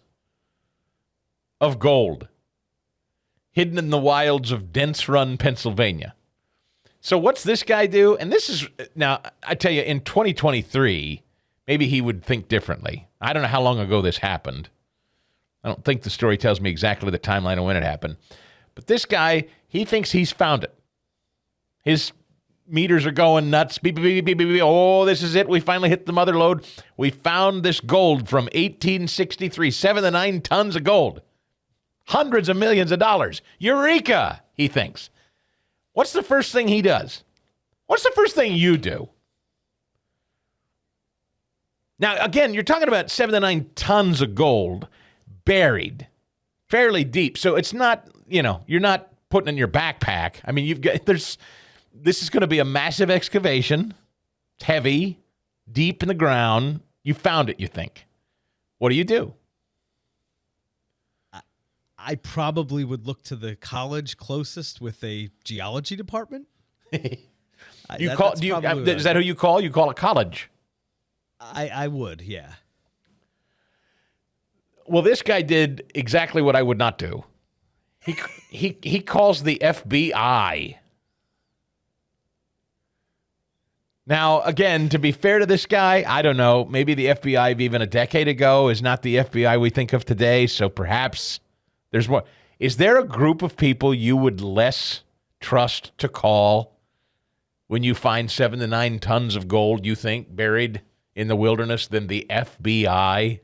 of gold hidden in the wilds of Dents Run, Pennsylvania. So what's this guy do? And this is, now, I tell you, in 2023, maybe he would think differently. I don't know how long ago this happened. I don't think the story tells me exactly the timeline of when it happened. But this guy, he thinks he's found it. His meters are going nuts. Beep, beep, beep, beep, beep. Oh, this is it. We finally hit the mother lode. We found this gold from 1863, 7 to 9 tons of gold. Hundreds of millions of dollars. Eureka, he thinks. What's the first thing he does? What's the first thing you do? Now, again, you're talking about 7 to 9 tons of gold buried fairly deep. So it's not, you're not putting in your backpack. I mean, this is going to be a massive excavation. It's heavy, deep in the ground. You found it, you think. What do? I probably would look to the college closest with a geology department. Is that who you call? You call a college? I would, yeah. Well, this guy did exactly what I would not do. He calls the FBI. Now, again, to be fair to this guy, I don't know. Maybe the FBI of even a decade ago is not the FBI we think of today, so perhaps there's more. Is there a group of people you would less trust to call when you find 7 to 9 tons of gold, you think, buried in the wilderness than the FBI?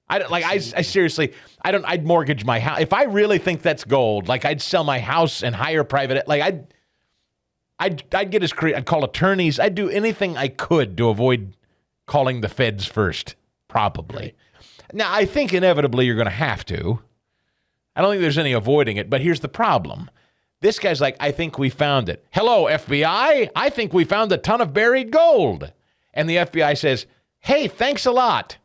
I seriously, I'd mortgage my house. If I really think that's gold, like I'd sell my house and hire private, like I'd get his career. I'd call attorneys. I'd do anything I could to avoid calling the feds first, probably. Right. Now, I think inevitably you're going to have to. I don't think there's any avoiding it, but here's the problem. This guy's like, I think we found it. Hello, FBI. I think we found a ton of buried gold. And the FBI says, hey, thanks a lot.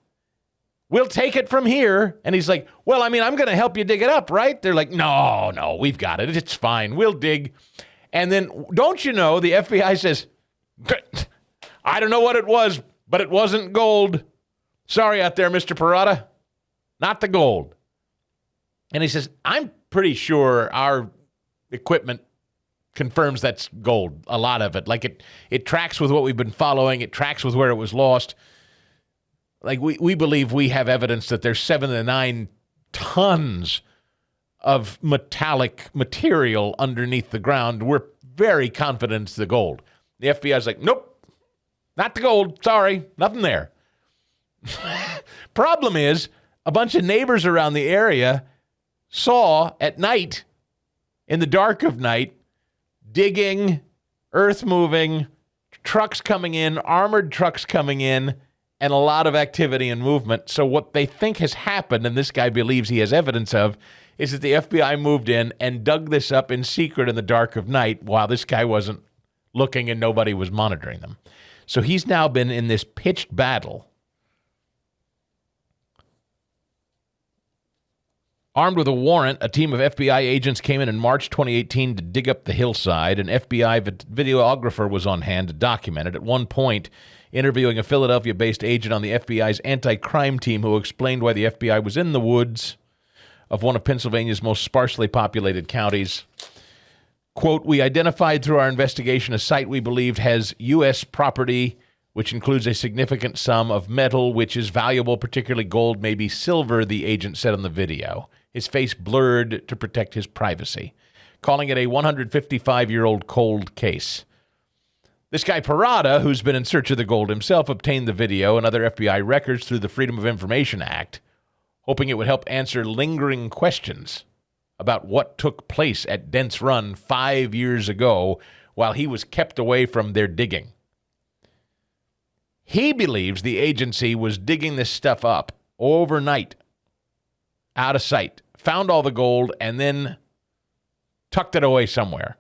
We'll take it from here. And he's like, well, I mean, I'm going to help you dig it up, right? They're like, no, we've got it. It's fine. We'll dig. And then, don't you know, the FBI says, I don't know what it was, but it wasn't gold. Sorry out there, Mr. Parada. Not the gold. And he says, I'm pretty sure our equipment confirms that's gold, a lot of it. Like it tracks with what we've been following. It tracks with where it was lost. Like we believe we have evidence that there's 7 to 9 tons of metallic material underneath the ground. We're very confident it's the gold. The FBI's like, nope, not the gold. Sorry, nothing there. Problem is, a bunch of neighbors around the area saw at night, in the dark of night, digging, earth moving, trucks coming in, armored trucks coming in, and a lot of activity and movement. So what they think has happened, and this guy believes he has evidence of, is that the FBI moved in and dug this up in secret in the dark of night while this guy wasn't looking and nobody was monitoring them. So he's now been in this pitched battle. Armed with a warrant, a team of FBI agents came in March 2018 to dig up the hillside. An FBI videographer was on hand to document it. At one point, interviewing a Philadelphia-based agent on the FBI's anti-crime team who explained why the FBI was in the woods of one of Pennsylvania's most sparsely populated counties. Quote, we identified through our investigation a site we believed has U.S. property, which includes a significant sum of metal, which is valuable, particularly gold, maybe silver, the agent said on the video, his face blurred to protect his privacy, calling it a 155-year-old cold case. This guy Parada, who's been in search of the gold himself, obtained the video and other FBI records through the Freedom of Information Act, hoping it would help answer lingering questions about what took place at Dent's Run 5 years ago while he was kept away from their digging. He believes the agency was digging this stuff up overnight, out of sight, found all the gold, and then tucked it away somewhere.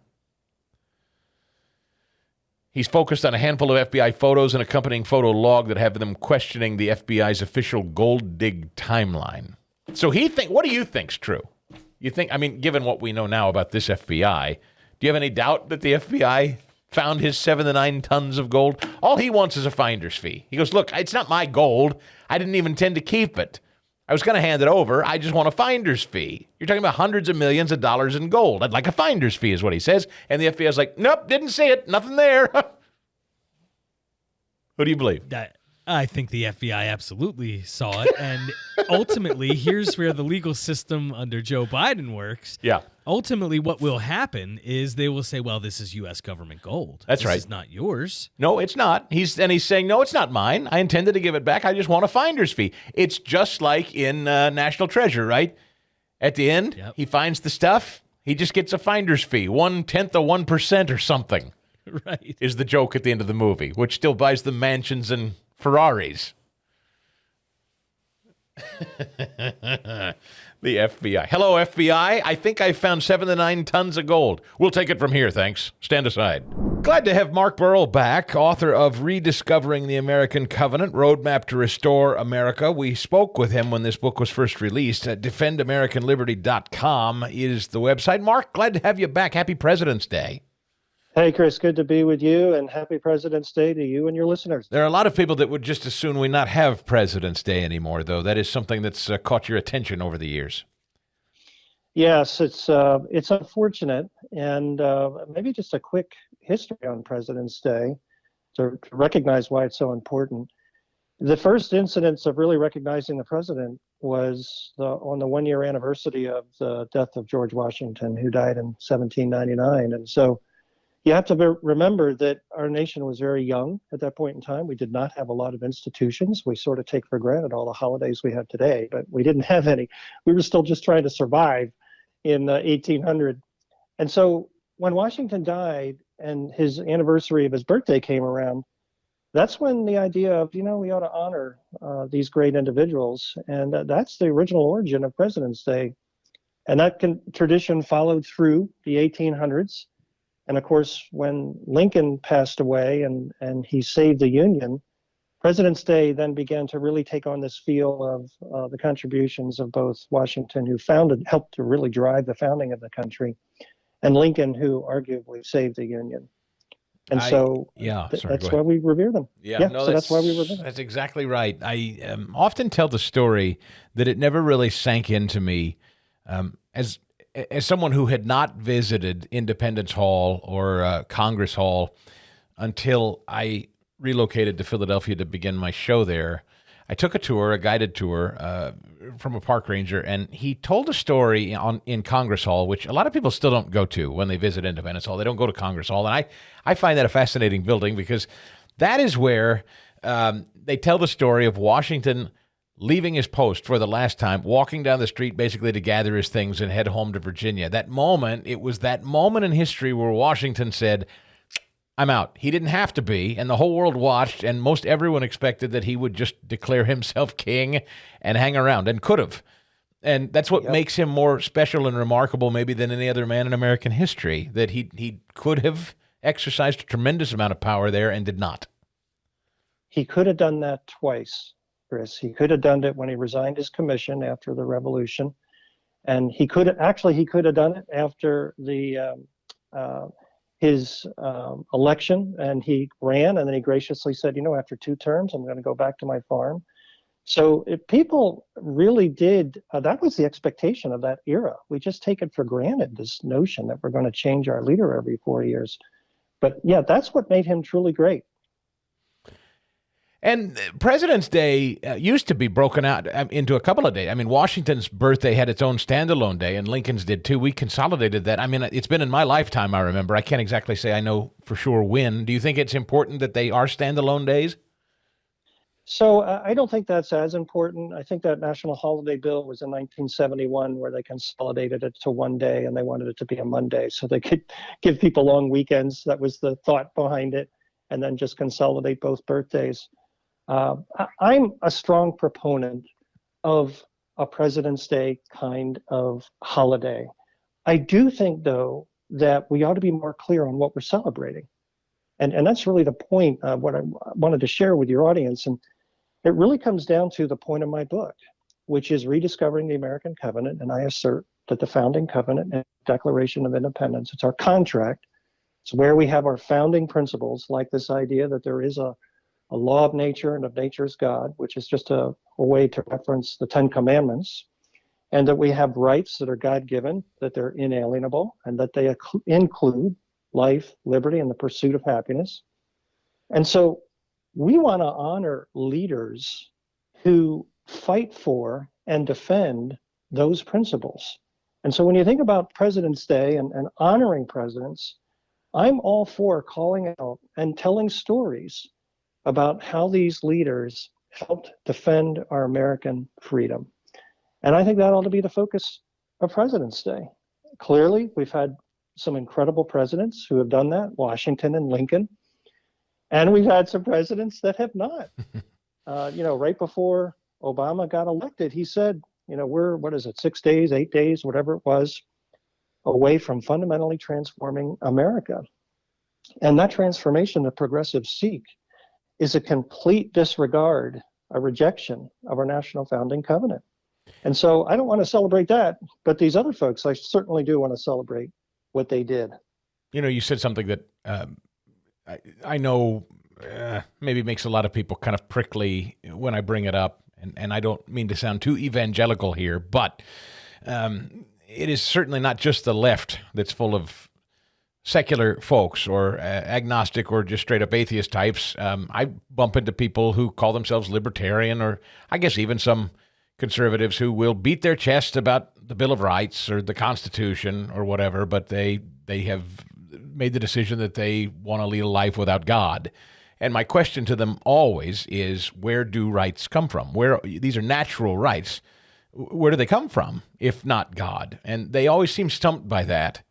He's focused on a handful of FBI photos and accompanying photo log that have them questioning the FBI's official gold dig timeline. So what do you think's true? You think, I mean, given what we know now about this FBI, do you have any doubt that the FBI found his 7 to 9 tons of gold? All he wants is a finder's fee. He goes, look, it's not my gold. I didn't even intend to keep it. I was going to hand it over. I just want a finder's fee. You're talking about hundreds of millions of dollars in gold. I'd like a finder's fee is what he says. And the FBI's like, nope, didn't see it. Nothing there. Who do you believe? I think the FBI absolutely saw it. And ultimately, here's where the legal system under Joe Biden works. Yeah. Ultimately, what will happen is they will say, well, this is U.S. government gold. That's right. This is not yours. No, it's not. He's saying, no, it's not mine. I intended to give it back. I just want a finder's fee. It's just like in National Treasure, right? At the end, He finds the stuff. He just gets a finder's fee, 1/10 of 1% or something. Right. Is the joke at the end of the movie, which still buys them mansions and Ferraris. The FBI. Hello, FBI. I think I found 7 to 9 tons of gold. We'll take it from here, thanks. Stand aside. Glad to have Mark Burrell back, author of Rediscovering the American Covenant, Roadmap to Restore America. We spoke with him when this book was first released. DefendAmericanLiberty.com is the website. Mark, glad to have you back. Happy President's Day. Hey, Chris, good to be with you, and happy President's Day to you and your listeners. There are a lot of people that would just as soon we not have President's Day anymore, though. That is something that's caught your attention over the years. Yes, it's unfortunate, and maybe just a quick history on President's Day to recognize why it's so important. The first incidence of really recognizing the president was on the one-year anniversary of the death of George Washington, who died in 1799, and so you have to remember that our nation was very young at that point in time. We did not have a lot of institutions. We sort of take for granted all the holidays we have today, but we didn't have any. We were still just trying to survive in 1800. And so when Washington died and his anniversary of his birthday came around, that's when the idea of, we ought to honor these great individuals. And that's the original origin of President's Day. And that tradition followed through the 1800s. And of course, when Lincoln passed away and he saved the Union, President's Day then began to really take on this feel of the contributions of both Washington, who helped to really drive the founding of the country, and Lincoln, who arguably saved the Union. And that's why we revere them. That's why we revere them. That's exactly right. I often tell the story that it never really sank into me as someone who had not visited Independence Hall or Congress Hall until I relocated to Philadelphia to begin my show there. I took a guided tour from a park ranger, and he told a story in Congress Hall, which a lot of people still don't go to when they visit Independence Hall. They don't go to Congress Hall, and I find that a fascinating building because that is where they tell the story of Washington leaving his post for the last time, walking down the street basically to gather his things and head home to Virginia. It was that moment in history where Washington said, I'm out. He didn't have to be, and the whole world watched, and most everyone expected that he would just declare himself king and hang around, and could have. And that's what makes him more special and remarkable maybe than any other man in American history, that he could have exercised a tremendous amount of power there and did not. He could have done that twice, Chris. He could have done it when he resigned his commission after the Revolution, and he could have done it after his election, and he ran, and then he graciously said, after 2 terms, I'm going to go back to my farm. So people really did, that was the expectation of that era. We just take it for granted, this notion that we're going to change our leader every 4 years. But yeah, that's what made him truly great. And President's Day used to be broken out into a couple of days. I mean, Washington's birthday had its own standalone day, and Lincoln's did too. We consolidated that. I mean, it's been in my lifetime, I remember. I can't exactly say I know for sure when. Do you think it's important that they are standalone days? So I don't think that's as important. I think that national holiday bill was in 1971 where they consolidated it to one day, and they wanted it to be a Monday so they could give people long weekends. That was the thought behind it, and then just consolidate both birthdays. I'm a strong proponent of a President's Day kind of holiday. I do think, though, that we ought to be more clear on what we're celebrating. And that's really the point of what I wanted to share with your audience. And it really comes down to the point of my book, which is Rediscovering the American Covenant. And I assert that the founding covenant and Declaration of Independence, it's our contract. It's where we have our founding principles, like this idea that there is a law of nature and of nature's God, which is just a way to reference the 10 Commandments, and that we have rights that are God-given, that they're inalienable, and that they include life, liberty, and the pursuit of happiness. And so we want to honor leaders who fight for and defend those principles. And so when you think about President's Day and honoring presidents, I'm all for calling out and telling stories about how these leaders helped defend our American freedom. And I think that ought to be the focus of President's Day. Clearly, we've had some incredible presidents who have done that, Washington and Lincoln. And we've had some presidents that have not. Right before Obama got elected, he said, we're, 6 days, 8 days, whatever it was, away from fundamentally transforming America. And that transformation the progressives seek is a complete disregard, a rejection of our national founding covenant. And so I don't want to celebrate that, but these other folks, I certainly do want to celebrate what they did. You said something that I know maybe makes a lot of people kind of prickly when I bring it up, and I don't mean to sound too evangelical here, but it is certainly not just the left that's full of secular folks or agnostic or just straight up atheist types. I bump into people who call themselves libertarian, or I guess even some conservatives who will beat their chest about the Bill of Rights or the Constitution or whatever, but they have made the decision that they want to lead a life without God. And my question to them always is, where do rights come from? These are natural rights. Where do they come from, if not God? And they always seem stumped by that.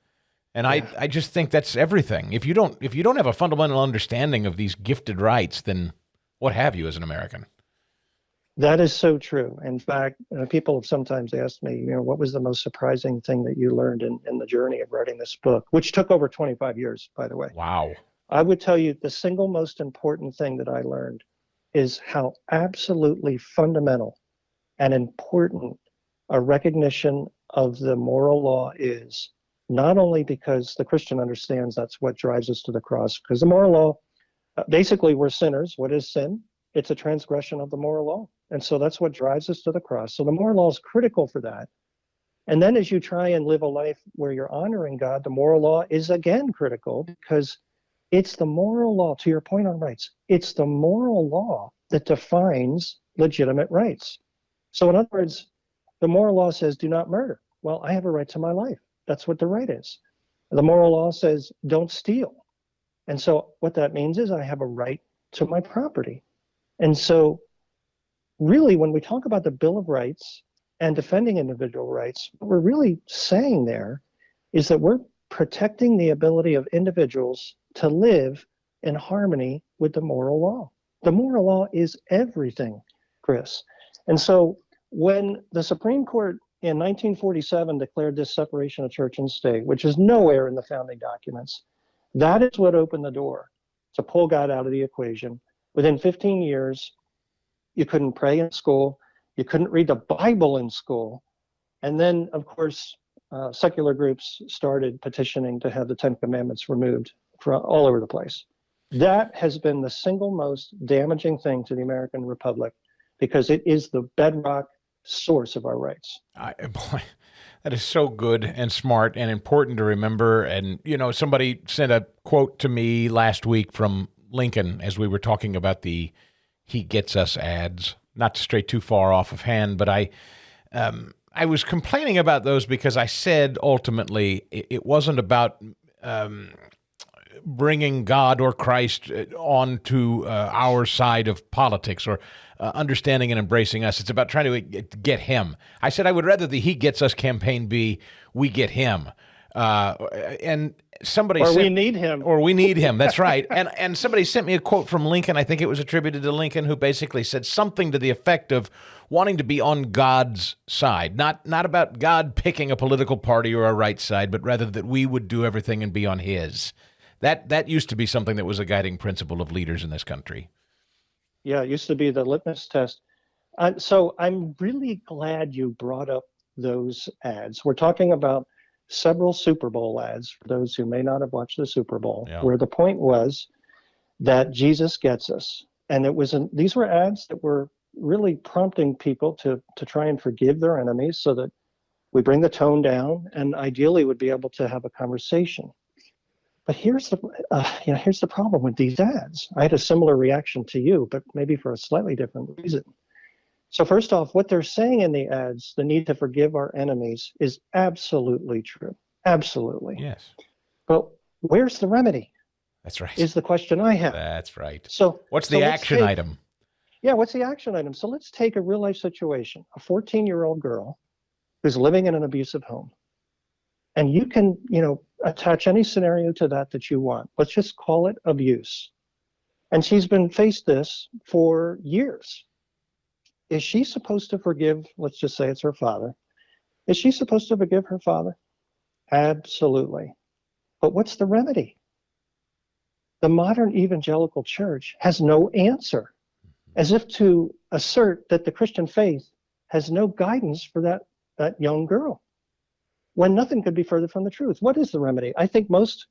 And I just think that's everything. If you don't have a fundamental understanding of these gifted rights, then what have you as an American? That is so true. In fact, people have sometimes asked me, what was the most surprising thing that you learned in the journey of writing this book, which took over 25 years, by the way. Wow. I would tell you the single most important thing that I learned is how absolutely fundamental and important a recognition of the moral law is, not only because the Christian understands that's what drives us to the cross, because the moral law, basically we're sinners. What is sin? It's a transgression of the moral law. And so that's what drives us to the cross. So the moral law is critical for that. And then as you try and live a life where you're honoring God, the moral law is again critical, because it's the moral law, to your point on rights, it's the moral law that defines legitimate rights. So in other words, the moral law says do not murder. Well, I have a right to my life. That's what the right is. The moral law says don't steal. And so what that means is I have a right to my property. And so really, when we talk about the Bill of Rights and defending individual rights, what we're really saying there is that we're protecting the ability of individuals to live in harmony with the moral law. The moral law is everything, Chris. And so when the Supreme Court in 1947 declared this separation of church and state, which is nowhere in the founding documents, that is what opened the door to pull God out of the equation. Within 15 years, you couldn't pray in school, you couldn't read the Bible in school. And then, of course, secular groups started petitioning to have the Ten Commandments removed from all over the place. That has been the single most damaging thing to the American Republic, because it is the bedrock source of our rights. Boy, that is so good and smart and important to remember. And, somebody sent a quote to me last week from Lincoln as we were talking about the He Gets Us ads, not to stray too far off of hand, but I was complaining about those because I said ultimately it wasn't about bringing God or Christ onto our side of politics or understanding and embracing us. It's about trying to get him. I said I would rather the He Gets Us campaign be we get him. And somebody or sent, we need him. Or we need him. That's right. And somebody sent me a quote from Lincoln. I think it was attributed to Lincoln, who basically said something to the effect of wanting to be on God's side, not about God picking a political party or a right side, but rather that we would do everything and be on his. That used to be something that was a guiding principle of leaders in this country. Yeah, it used to be the litmus test. So I'm really glad you brought up those ads. We're talking about several Super Bowl ads, for those who may not have watched the Super Bowl, where the point was that Jesus gets us. And these were ads that were really prompting people to try and forgive their enemies, so that we bring the tone down and ideally would be able to have a conversation. But here's the problem with these ads. I had a similar reaction to you, but maybe for a slightly different reason. So first off, what they're saying in the ads, the need to forgive our enemies, is absolutely true. Absolutely. Yes. But where's the remedy? That's right. Is the question I have. That's right. So what's the action item? Yeah, what's the action item? So let's take a real life situation. A 14-year-old girl who's living in an abusive home. And you can, attach any scenario to that you want. Let's just call it abuse. And she's been faced this for years. is she supposed to forgive, let's just say it's her father. Is she supposed to forgive her father? Absolutely. But what's the remedy? The modern evangelical church has no answer, as if to assert that the Christian faith has no guidance for that young girl, when nothing could be further from the truth. What is the remedy? I think most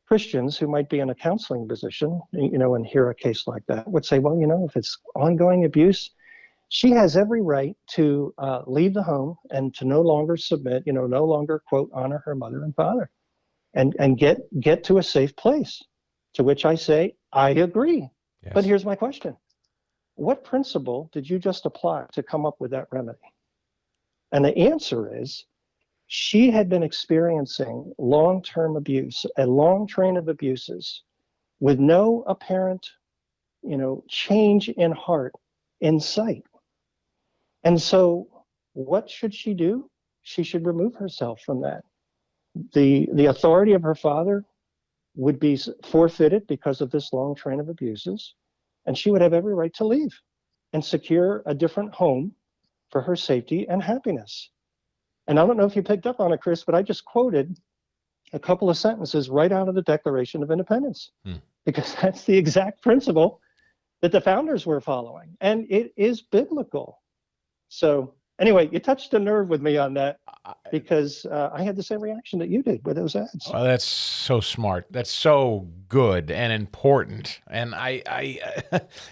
Christians who might be in a counseling position, and hear a case like that, would say, well, if it's ongoing abuse, she has every right to leave the home and to no longer submit, no longer, quote, honor her mother and father, and get to a safe place. To which I say, I agree. Yes. But here's my question. What principle did you just apply to come up with that remedy? And the answer is, she had been experiencing long-term abuse, a long train of abuses, with no apparent, change in heart in sight. And so what should she do? She should remove herself from that. The authority of her father would be forfeited because of this long train of abuses, and she would have every right to leave and secure a different home for her safety and happiness. And I don't know if you picked up on it, Chris, but I just quoted a couple of sentences right out of the Declaration of Independence, because that's the exact principle that the founders were following, and it is biblical. So anyway, you touched a nerve with me on that, because I had the same reaction that you did with those ads. Oh, that's so smart. That's so good and important. And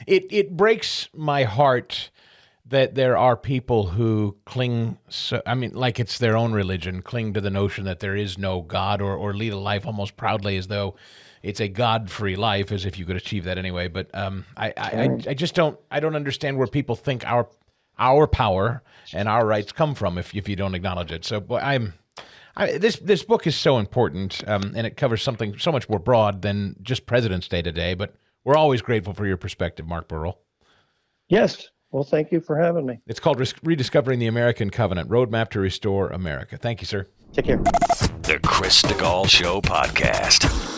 it breaks my heart that there are people who cling, like it's their own religion, cling to the notion that there is no God, or lead a life almost proudly as though it's a God-free life, as if you could achieve that anyway. But I just don't understand where people think our power and our rights come from if you don't acknowledge it. So this book is so important, and it covers something so much more broad than just President's Day today. But we're always grateful for your perspective, Mark Burrell. Yes. Well, thank you for having me. It's called Rediscovering the American Covenant, Roadmap to Restore America. Thank you, sir. Take care. The Chris DeGaule Show podcast.